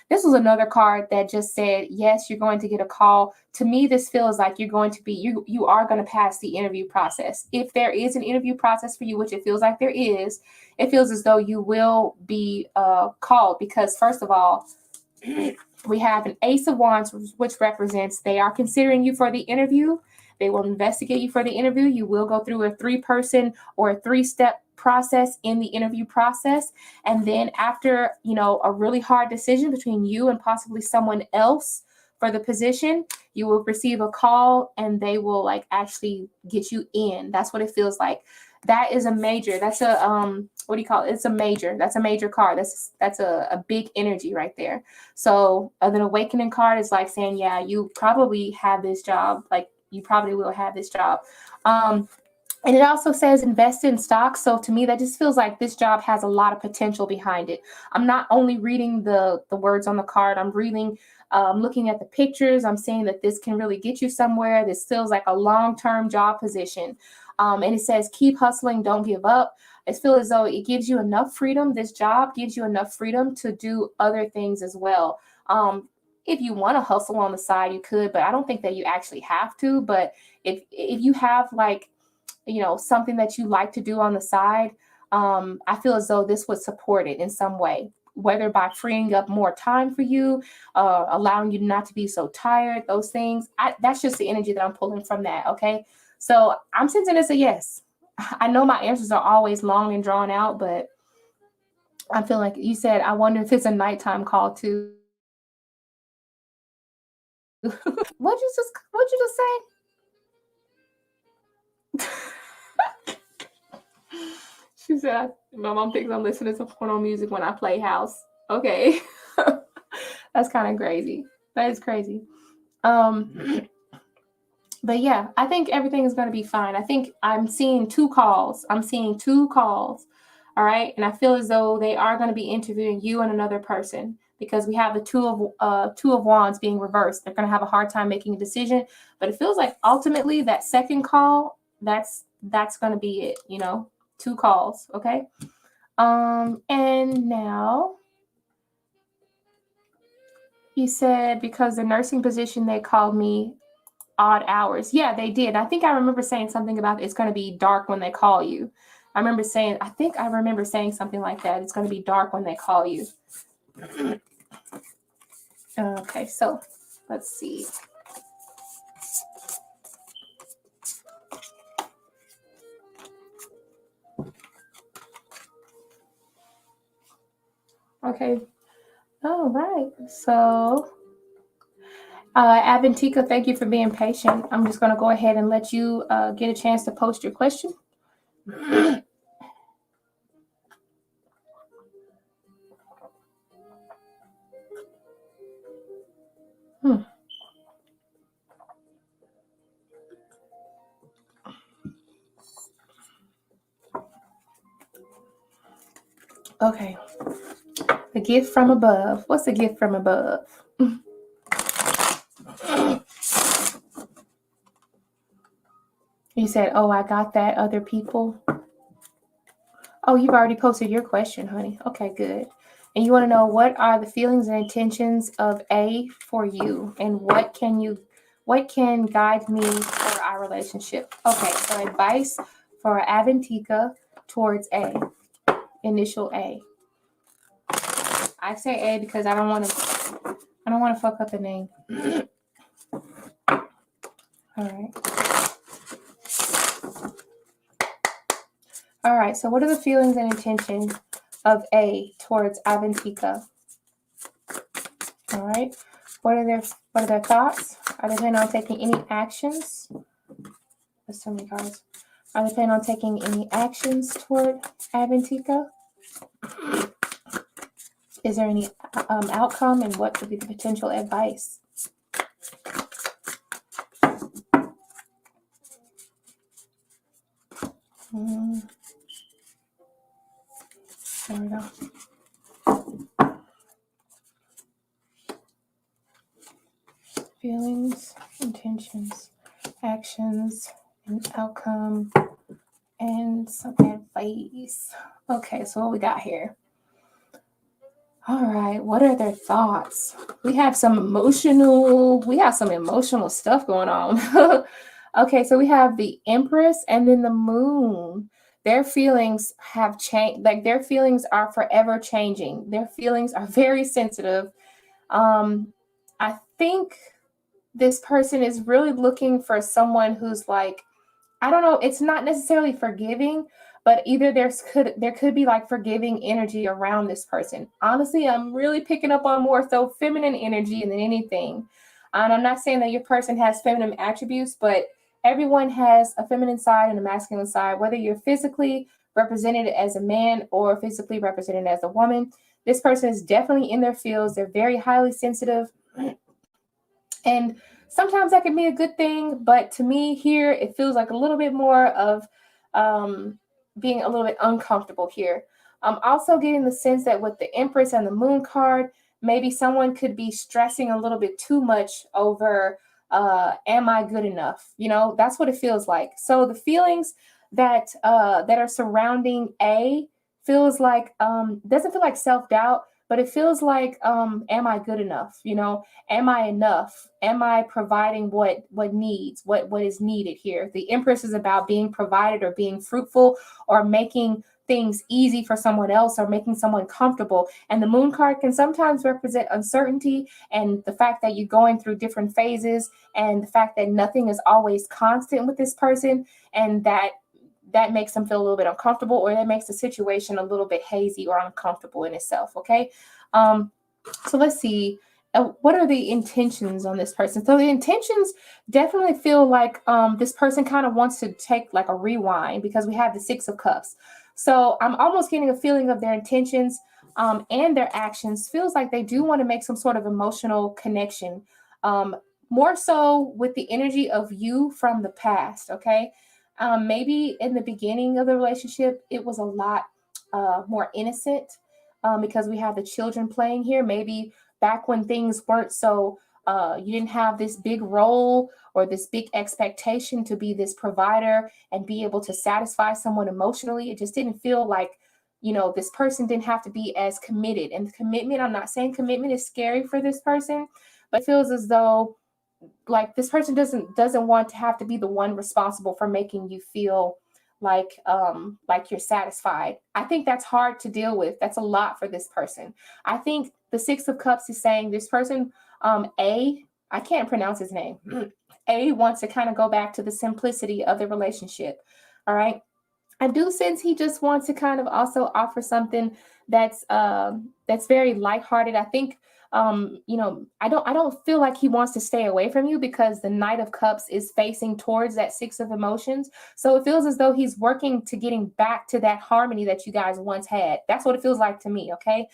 this was another card that just said, yes, you're going to get a call. To me, this feels like you are going to pass the interview process. If there is an interview process for you, which it feels like there is, it feels as though you will be called, because first of all, we have an Ace of Wands, which represents they are considering you for the interview. They will investigate you for the interview. You will go through a 3-person or a 3-step process in the interview process. And then after, a really hard decision between you and possibly someone else for the position, you will receive a call and they will actually get you in. That's what it feels like. That is a major. That's a what do you call it? It's a major. That's a major card. That's a big energy right there. So the awakening card is like saying, yeah, you probably have this job. Like you probably will have this job. And it also says invest in stocks. So to me, that just feels like this job has a lot of potential behind it. I'm not only reading the words on the card. I'm reading, looking at the pictures. I'm seeing that this can really get you somewhere. This feels like a long-term job position. And it says, keep hustling, don't give up. I feel as though it gives you enough freedom. This job gives you enough freedom to do other things as well. If you want to hustle on the side, you could, but I don't think that you actually have to. But if you have something that you like to do on the side, I feel as though this would support it in some way, whether by freeing up more time for you, allowing you not to be so tired, those things. That's just the energy that I'm pulling from that. Okay. So I'm sensing it's a yes. I know my answers are always long and drawn out, but I feel like you said, I wonder if it's a nighttime call too. What'd you just say? She said, my mom thinks I'm listening to porno music when I play house. Okay. That's kind of crazy. That is crazy. But yeah, I think everything is going to be fine. I think I'm seeing 2 calls. All right. And I feel as though they are going to be interviewing you and another person, because we have the 2 of wands being reversed. They're going to have a hard time making a decision, but it feels like ultimately that second call, that's going to be it, 2 calls. Okay. And now you said, because the nursing position, they called me odd hours. Yeah, they did. I think I remember saying something about it's going to be dark when they call you. I remember saying something like that. It's going to be dark when they call you. Okay, so let's see. Okay. All right. So, Aventika, thank you for being patient. I'm just going to go ahead and let you get a chance to post your question. Okay. The gift from above. What's the gift from above? You said, oh, I got that, other people. Oh, you've already posted your question, honey. Okay, good. And you want to know what are the feelings and intentions of A for you, and what can guide me for our relationship? Okay, so advice for Aventika towards A, initial A. I say A because I don't want to fuck up the name. All right. All right, so what are the feelings and intentions of A towards Aventika? All right. What are their thoughts? Are they planning on taking any actions? There's so many cards. Are they planning on taking any actions toward Aventika? Is there any outcome, and what could be the potential advice? There we go. Feelings, intentions, actions, and outcome, and some advice. Okay, so what we got here? All right, what are their thoughts? We have some emotional stuff going on. Okay, so we have the Empress and then the Moon. Their feelings have changed, like their feelings are forever changing. Their feelings are very sensitive. I think this person is really looking for someone who's like, I don't know, it's not necessarily forgiving, but either there could be like forgiving energy around this person. Honestly, I'm really picking up on more so feminine energy than anything. And I'm not saying that your person has feminine attributes, but everyone has a feminine side and a masculine side, whether you're physically represented as a man or physically represented as a woman. This person is definitely in their fields. They're very highly sensitive. And sometimes that can be a good thing, but to me here, it feels like a little bit more of being a little bit uncomfortable here. I'm also getting the sense that with the Empress and the Moon card, maybe someone could be stressing a little bit too much over, am I good enough? You know, that's what it feels like. So the feelings that are surrounding A feels like, doesn't feel like self-doubt, but it feels like, am I good enough? You know, am I enough? Am I providing what is needed here? The Empress is about being provided or being fruitful or making things easy for someone else or making someone comfortable. And the Moon card can sometimes represent uncertainty and the fact that you're going through different phases and the fact that nothing is always constant with this person, and that makes them feel a little bit uncomfortable, or that makes the situation a little bit hazy or uncomfortable in itself. Okay. So let's see. What are the intentions on this person? So the intentions definitely feel like this person kind of wants to take like a rewind, because we have the Six of Cups. So I'm almost getting a feeling of their intentions and their actions. Feels like they do want to make some sort of emotional connection, more so with the energy of you from the past. Okay. Maybe in the beginning of the relationship, it was a lot more innocent because we have the children playing here. Maybe back when things weren't so, you didn't have this big role or this big expectation to be this provider and be able to satisfy someone emotionally. It just didn't feel like, you know, this person didn't have to be as committed. And commitment, I'm not saying commitment is scary for this person, but it feels as though like this person doesn't want to have to be the one responsible for making you feel like you're satisfied. I think that's hard to deal with. That's a lot for this person. I think the Six of Cups is saying this person, I can't pronounce his name. A wants to kind of go back to the simplicity of the relationship. All right. I do sense he just wants to kind of also offer something that's very lighthearted. I think I don't feel like he wants to stay away from you because the Knight of Cups is facing towards that Six of Emotions. So it feels as though he's working to getting back to that harmony that you guys once had. That's what it feels like to me, okay?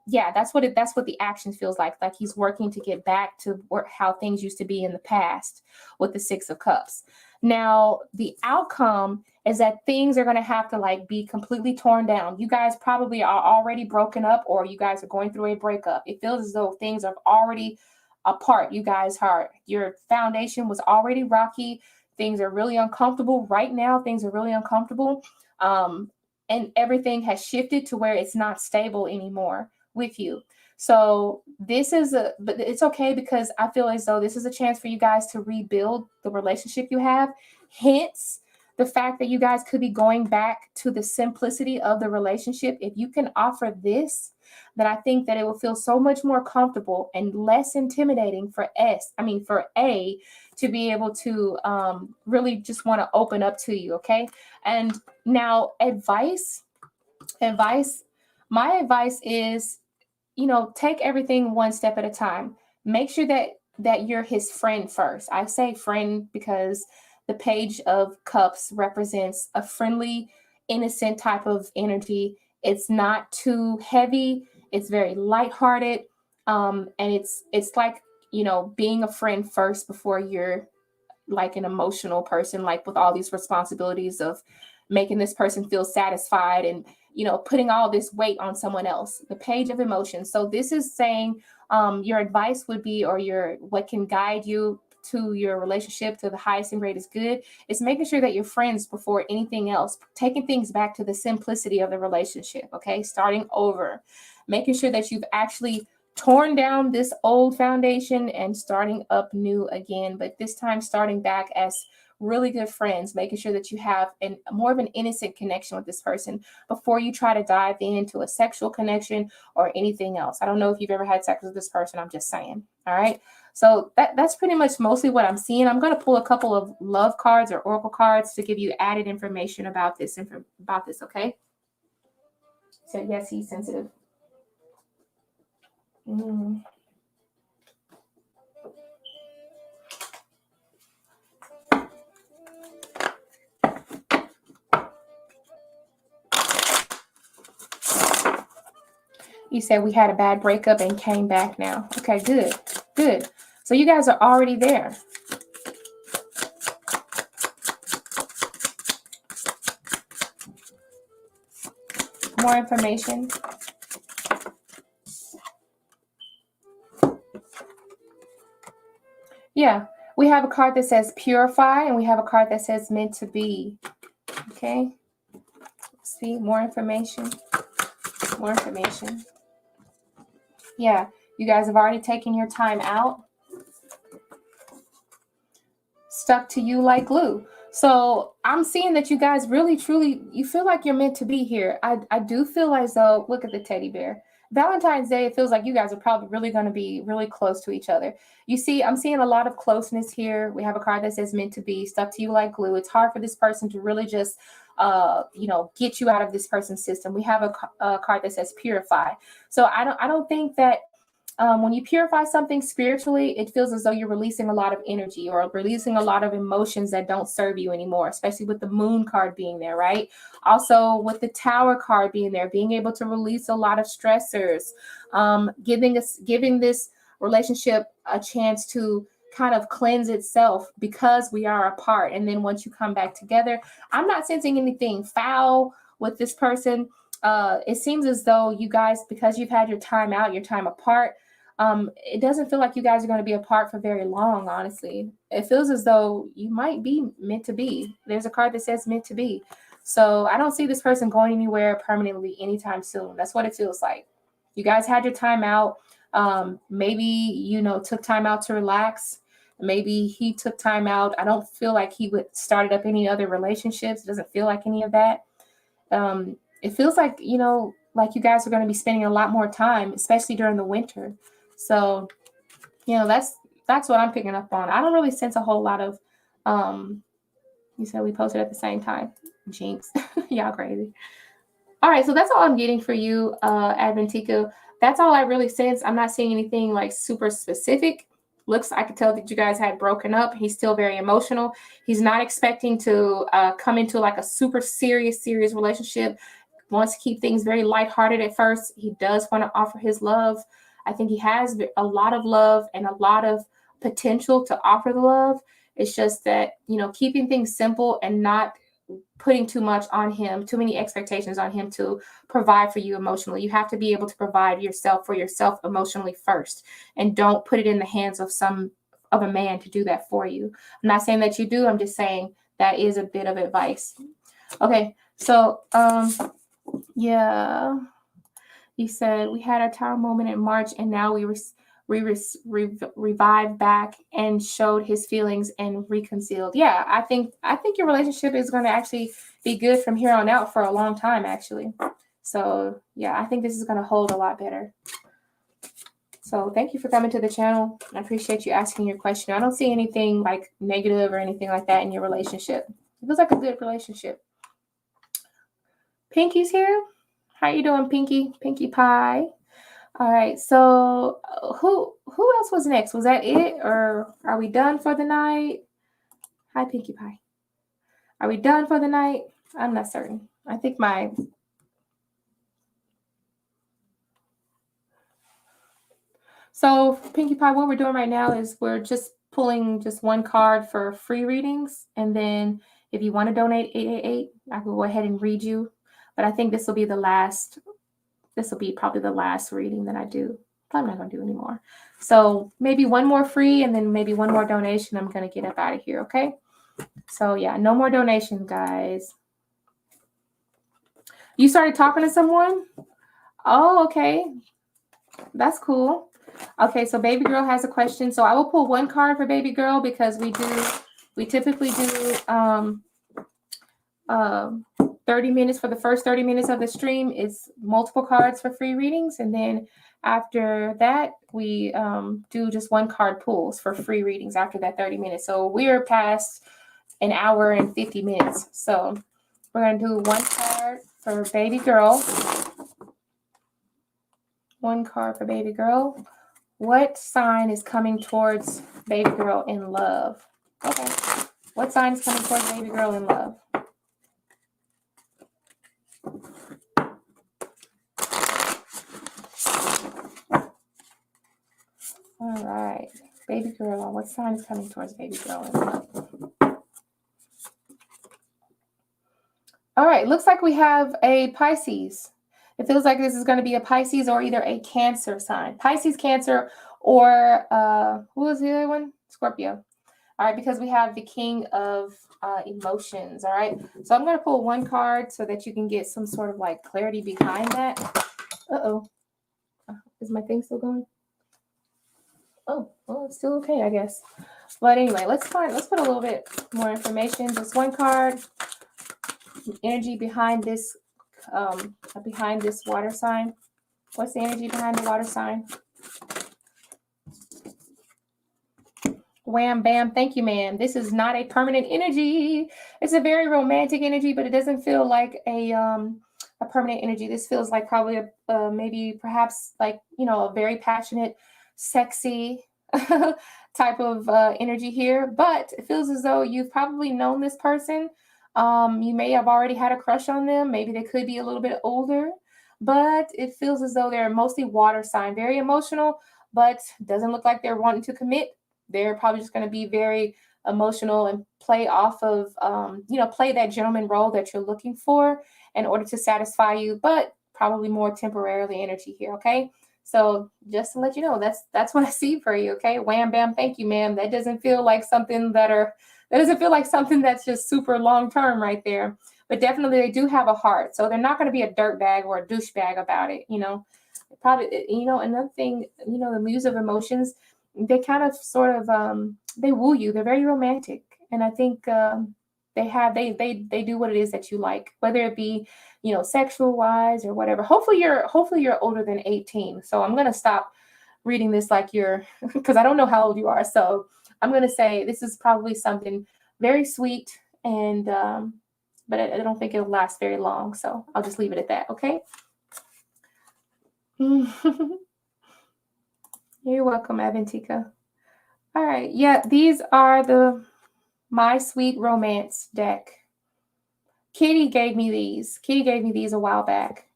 Yeah, that's what the action feels like. Like he's working to get back to how things used to be in the past with the Six of Cups. Now, the outcome is that things are going to have to like be completely torn down. You guys probably are already broken up, or you guys are going through a breakup. It feels as though things are already apart. You guys are, your foundation was already rocky. Things are really uncomfortable right now. Things are really uncomfortable. And everything has shifted to where it's not stable anymore with you. So but it's okay because I feel as though this is a chance for you guys to rebuild the relationship you have. Hence, the fact that you guys could be going back to the simplicity of the relationship. If you can offer this, then I think that it will feel so much more comfortable and less intimidating for A to be able to really just want to open up to you. Okay. And now advice, my advice is, take everything one step at a time. Make sure that you're his friend first. I say friend because the Page of Cups represents a friendly, innocent type of energy. It's not too heavy. It's very lighthearted. And it's like, being a friend first before you're like an emotional person, like with all these responsibilities of making this person feel satisfied and putting all this weight on someone else. The Page of Emotions. So this is saying your advice would be, or what can guide you to your relationship to the highest and greatest good, is making sure that you're friends before anything else, taking things back to the simplicity of the relationship. Okay, starting over, making sure that you've actually torn down this old foundation and starting up new again, but this time starting back as really good friends, making sure that you have more of an innocent connection with this person before you try to dive into a sexual connection or anything else. I don't know if you've ever had sex with this person. I'm just saying. All right. So that's pretty much mostly what I'm seeing. I'm going to pull a couple of love cards or oracle cards to give you added information about this. Okay. So yes, he's sensitive. You said we had a bad breakup and came back now. Okay, good. So you guys are already there. More information. Yeah, we have a card that says purify, and we have a card that says meant to be. Okay. Let's see, more information. Yeah, you guys have already taken your time out. Stuck to you like glue. So I'm seeing that you guys really, truly, you feel like you're meant to be here. I do feel as though, look at the teddy bear. Valentine's Day, it feels like you guys are probably really going to be really close to each other. You see, I'm seeing a lot of closeness here. We have a card that says meant to be, stuck to you like glue. It's hard for this person to really just, get you out of this person's system. We have a card that says purify. So I don't think that when you purify something spiritually, it feels as though you're releasing a lot of energy or releasing a lot of emotions that don't serve you anymore, especially with the Moon card being there, right? Also with the Tower card being there, being able to release a lot of stressors, giving this relationship a chance to kind of cleanse itself because we are apart. And then once you come back together, I'm not sensing anything foul with this person. It seems as though you guys, because you've had your time out, your time apart, it doesn't feel like you guys are going to be apart for very long, honestly. It feels as though you might be meant to be. There's a card that says meant to be. So I don't see this person going anywhere permanently anytime soon. That's what it feels like. You guys had your time out. Maybe, took time out to relax. Maybe he took time out. I don't feel like he would started up any other relationships. It doesn't feel like any of that. It feels like, like you guys are going to be spending a lot more time, especially during the winter. So, that's what I'm picking up on. I don't really sense a whole lot of You said we posted at the same time. Jinx. Y'all crazy. All right, so that's all I'm getting for you, Adventica. That's all I really sense. I'm not seeing anything like super specific. I could tell that you guys had broken up. He's still very emotional. He's not expecting to come into like a super serious relationship. Wants to keep things very lighthearted at first. He does want to offer his love. I think he has a lot of love and a lot of potential to offer the love. It's just that, keeping things simple and not putting too much on him, too many expectations on him to provide for you emotionally. You have to be able to provide for yourself emotionally first, and don't put it in the hands of a man to do that for you. I'm not saying that you do. I'm just saying that is a bit of advice. Okay. So, yeah, you said we had a tower moment in March, and now we revived back and showed his feelings and reconciled. Yeah, I think your relationship is going to actually be good from here on out for a long time, actually. So yeah, I think this is going to hold a lot better. So thank you for coming to the channel. I appreciate you asking your question. I don't see anything like negative or anything like that in your relationship. It feels like a good relationship. Pinky's here. How you doing, Pinky? Pinkie Pie. All right. So who else was next? Was that it, or are we done for the night? Hi, Pinkie Pie. Are we done for the night? I'm not certain. I think So Pinkie Pie, what we're doing right now is we're just pulling just one card for free readings, and then if you want to donate 888, I can go ahead and read you. But I think this will be the last. This will be probably the last reading that I do. I'm not going to do anymore. So maybe one more free and then maybe one more donation. I'm going to get up out of here, okay? So yeah, no more donations, guys. You started talking to someone? Oh, okay. That's cool. Okay, so baby girl has a question. So I will pull one card for baby girl because we typically do 30 minutes for the first 30 minutes of the stream. It's multiple cards for free readings, and then after that we do just one card pulls for free readings after that 30 minutes. So we're past an hour and 50 minutes. So we're going to do one card for baby girl. One card for baby girl. What sign is coming towards baby girl in love? Okay. What sign is coming towards baby girl in love? All right. Baby girl. What sign is coming towards baby girl in love? All right. Looks like we have a Pisces. It feels like this is going to be a Pisces or either a Cancer sign. Pisces, Cancer, or who was the other one? Scorpio. All right, because we have the King of Emotions. All right, so I'm going to pull one card so that you can get some sort of like clarity behind that. Uh-oh. Is my thing still going? Oh, well, it's still okay, I guess. But anyway, let's put a little bit more information. Just one card. Energy behind this water sign. What's the energy behind the water sign? Wham, bam. Thank you, ma'am. This is not a permanent energy. It's a very romantic energy, but it doesn't feel like a permanent energy. This feels like probably maybe perhaps like, a very passionate, sexy type of energy here. But it feels as though you've probably known this person. You may have already had a crush on them. Maybe they could be a little bit older, but it feels as though they're mostly water sign, very emotional, but doesn't look like they're wanting to commit. They're probably just going to be very emotional and play off of, play that gentleman role that you're looking for in order to satisfy you, but probably more temporarily energy here. Okay. So just to let you know, that's what I see for you. Okay. Wham, bam. Thank you, ma'am. That doesn't feel like something that's just super long term right there, but definitely they do have a heart. So they're not going to be a dirtbag or a douchebag about it. Probably, another thing, the muse of emotions, they kind of sort of they woo you. They're very romantic, and I think they do what it is that you like, whether it be sexual wise or whatever. Hopefully you're older than 18. So I'm gonna stop reading this like you're because I don't know how old you are. So I'm gonna say this is probably something very sweet And but I don't think it'll last very long, so I'll just leave it at that, okay? You're welcome, Aventika. All right, yeah, these are the My Sweet Romance deck. Kitty gave me these. Kitty gave me these a while back.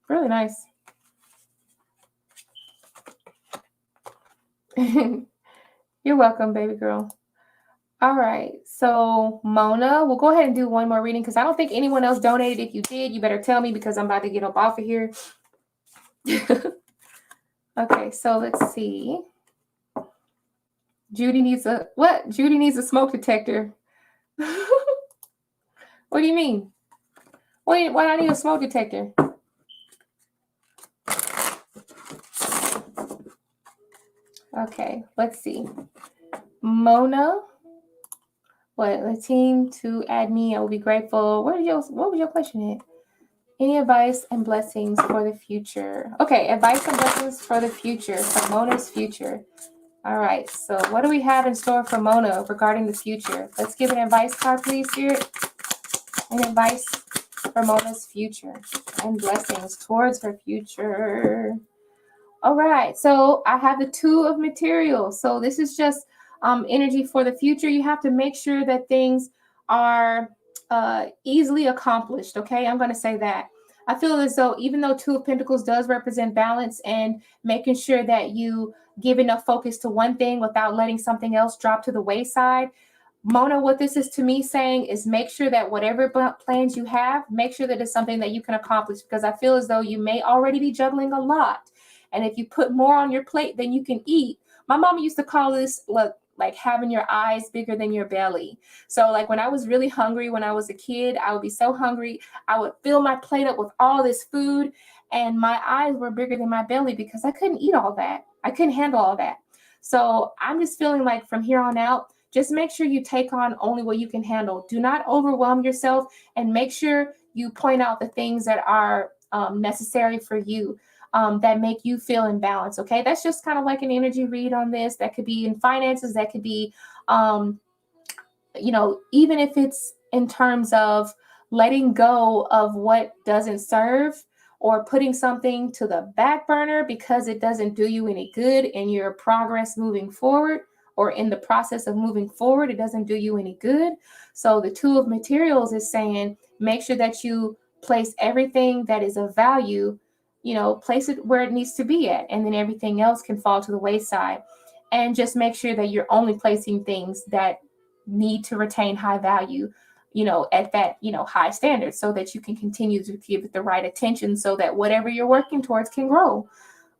Really nice. You're welcome, baby girl. All right, so Mona, we'll go ahead and do one more reading because I don't think anyone else donated. If you did, you better tell me because I'm about to get up off of here. Okay, so let's see. Judy needs a what? Judy needs a smoke detector. What do you mean? Why do I need a smoke detector? Okay, let's see. Mona, what? The team to add me, I will be grateful. What was your question at? Any advice and blessings for the future? Okay, advice and blessings for the future, for Mona's future. All right, so what do we have in store for Mona regarding the future? Let's give an advice card, please, Spirit. An advice for Mona's future and blessings towards her future. All right, so I have the Two of Materials. So this is just energy for the future. You have to make sure that things are easily accomplished, okay? I'm going to say that. I feel as though even though Two of Pentacles does represent balance and making sure that you give enough focus to one thing without letting something else drop to the wayside, Mona, what this is to me saying is make sure that whatever plans you have, make sure that it's something that you can accomplish, because I feel as though you may already be juggling a lot. And if you put more on your plate than you can eat, my mama used to call this like having your eyes bigger than your belly. So like when I was really hungry, when I was a kid, I would be so hungry. I would fill my plate up with all this food and my eyes were bigger than my belly because I couldn't eat all that. I couldn't handle all that. So I'm just feeling like from here on out, just make sure you take on only what you can handle. Do not overwhelm yourself and make sure you point out the things that are necessary for you. That make you feel in balance. Okay, that's just kind of like an energy read on this. That could be in finances. That could be, even if it's in terms of letting go of what doesn't serve or putting something to the back burner because it doesn't do you any good in your progress moving forward or in the process of moving forward. It doesn't do you any good. So the Two of Materials is saying, make sure that you place everything that is of value, place it where it needs to be at, and then everything else can fall to the wayside. And just make sure that you're only placing things that need to retain high value, at that, high standard, so that you can continue to give it the right attention so that whatever you're working towards can grow.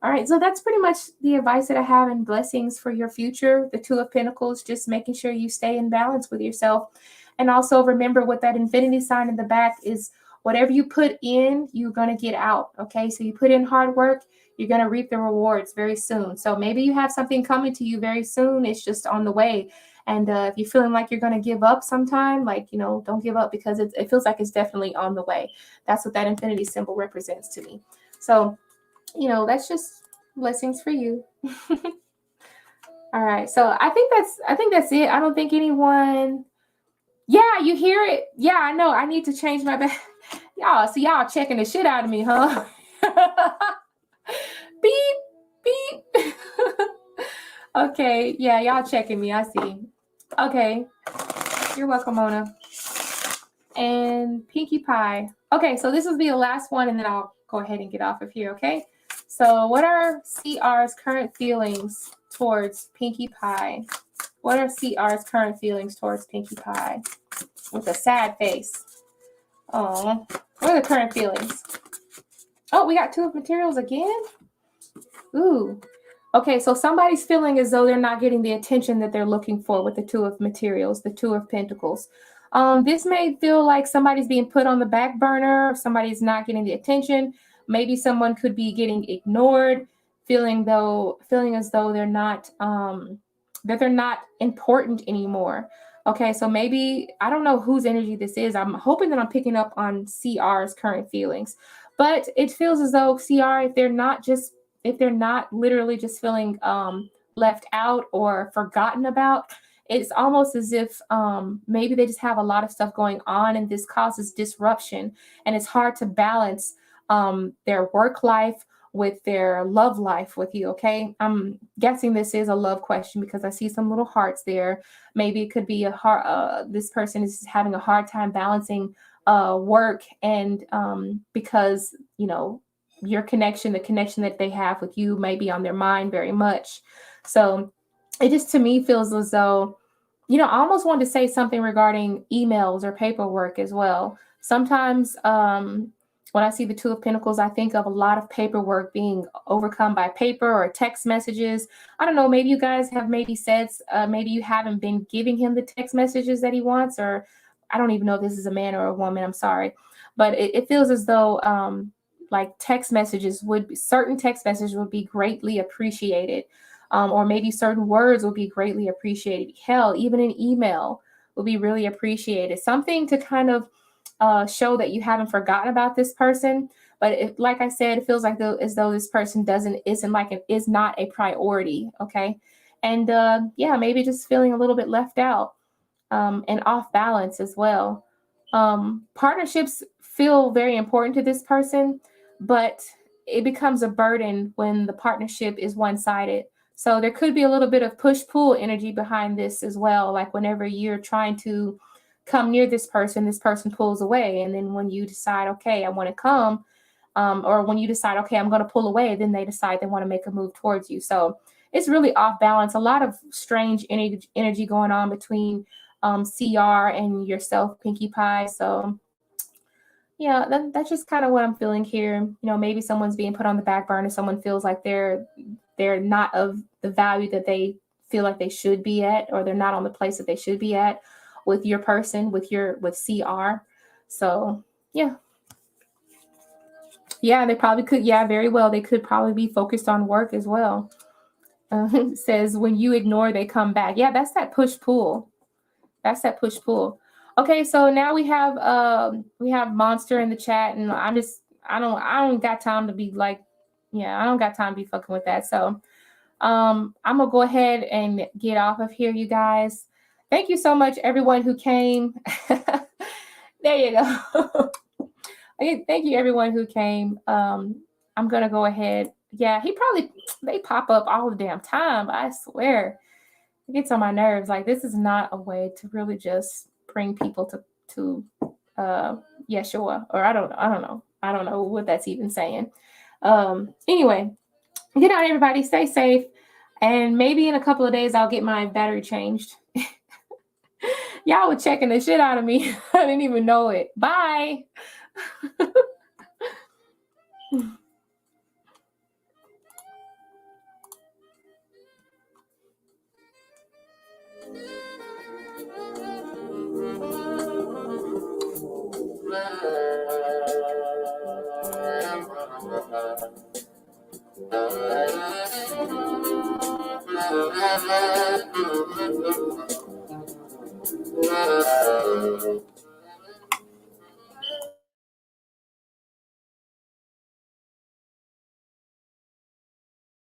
All right, so that's pretty much the advice that I have in blessings for your future. The Two of Pentacles, just making sure you stay in balance with yourself. And also remember with that infinity sign in the back is whatever you put in, you're going to get out. Okay, so you put in hard work, you're going to reap the rewards very soon. So maybe you have something coming to you very soon. It's just on the way. And if you're feeling like you're going to give up sometime, don't give up, because it feels like it's definitely on the way. That's what that infinity symbol represents to me. So, that's just blessings for you. All right. So I think that's it. I don't think anyone. Yeah, you hear it. Yeah, I know. I need to change my back. Y'all checking the shit out of me, huh? Beep, beep. Okay. Yeah, y'all checking me. I see. Okay. You're welcome, Mona. And Pinkie Pie. Okay, so this will be the last one, and then I'll go ahead and get off of here, okay? So what are CR's current feelings towards Pinkie Pie? What are CR's current feelings towards Pinkie Pie? With a sad face. Oh, what are the current feelings? Oh, we got Two of Materials again? Ooh. Okay, so somebody's feeling as though they're not getting the attention that they're looking for with the Two of Materials, the Two of Pentacles. This may feel like somebody's being put on the back burner, somebody's not getting the attention. Maybe someone could be getting ignored, feeling as though they're not important anymore. Okay, so maybe, I don't know whose energy this is. I'm hoping that I'm picking up on CR's current feelings. But it feels as though CR, if they're not literally just feeling left out or forgotten about, it's almost as if maybe they just have a lot of stuff going on, and this causes disruption, and it's hard to balance their work life with their love life with you. Okay, I'm guessing this is a love question because I see some little hearts there. Maybe it could be a hard, this person is having a hard time balancing work and because, you know, your connection, the connection that they have with you may be on their mind very much. So it just, to me, feels as though, you know, I almost wanted to say something regarding emails or paperwork as well. Sometimes when I see the Two of Pentacles, I think of a lot of paperwork being overcome by paper or text messages. I don't know, maybe you guys have maybe said, maybe you haven't been giving him the text messages that he wants, or I don't even know if this is a man or a woman, I'm sorry. But it feels as though like text messages would be, certain text messages would be greatly appreciated. Or maybe certain words will be greatly appreciated. Hell, even an email will be really appreciated. Something to kind of show that you haven't forgotten about this person. But it, like I said, it feels like as though this person is not a priority. Okay, and yeah, maybe just feeling a little bit left out and off balance as well. Partnerships feel very important to this person, but it becomes a burden when the partnership is one-sided. So there could be a little bit of push-pull energy behind this as well. Like whenever you're trying to come near this person pulls away. And then when you decide, okay, I want to come, or when you decide, okay, I'm going to pull away, then they decide they want to make a move towards you. So it's really off balance. A lot of strange energy going on between CR and yourself, Pinkie Pie. So yeah, that's just kind of what I'm feeling here. You know, maybe someone's being put on the back burner. Someone feels like they're not of the value that they feel like they should be at, or they're not on the place that they should be at with your person, with CR. So yeah. Yeah, they probably could. Yeah, very well. They could probably be focused on work as well. It says when you ignore, they come back. Yeah, that's that push-pull. That's that push-pull. Okay, so now we have Monster in the chat, and I don't got time to be like, yeah, I don't got time to be fucking with that. So I'm gonna go ahead and get off of here, you guys. Thank you so much, everyone who came. There you go. Okay, thank you, everyone who came. I'm gonna go ahead. Yeah, they pop up all the damn time. I swear, it gets on my nerves. Like, this is not a way to really just bring people to Yeshua, or I don't know what that's even saying. Anyway, good night, everybody. Stay safe, and maybe in a couple of days I'll get my battery changed. Y'all were checking the shit out of me. I didn't even know it. Bye.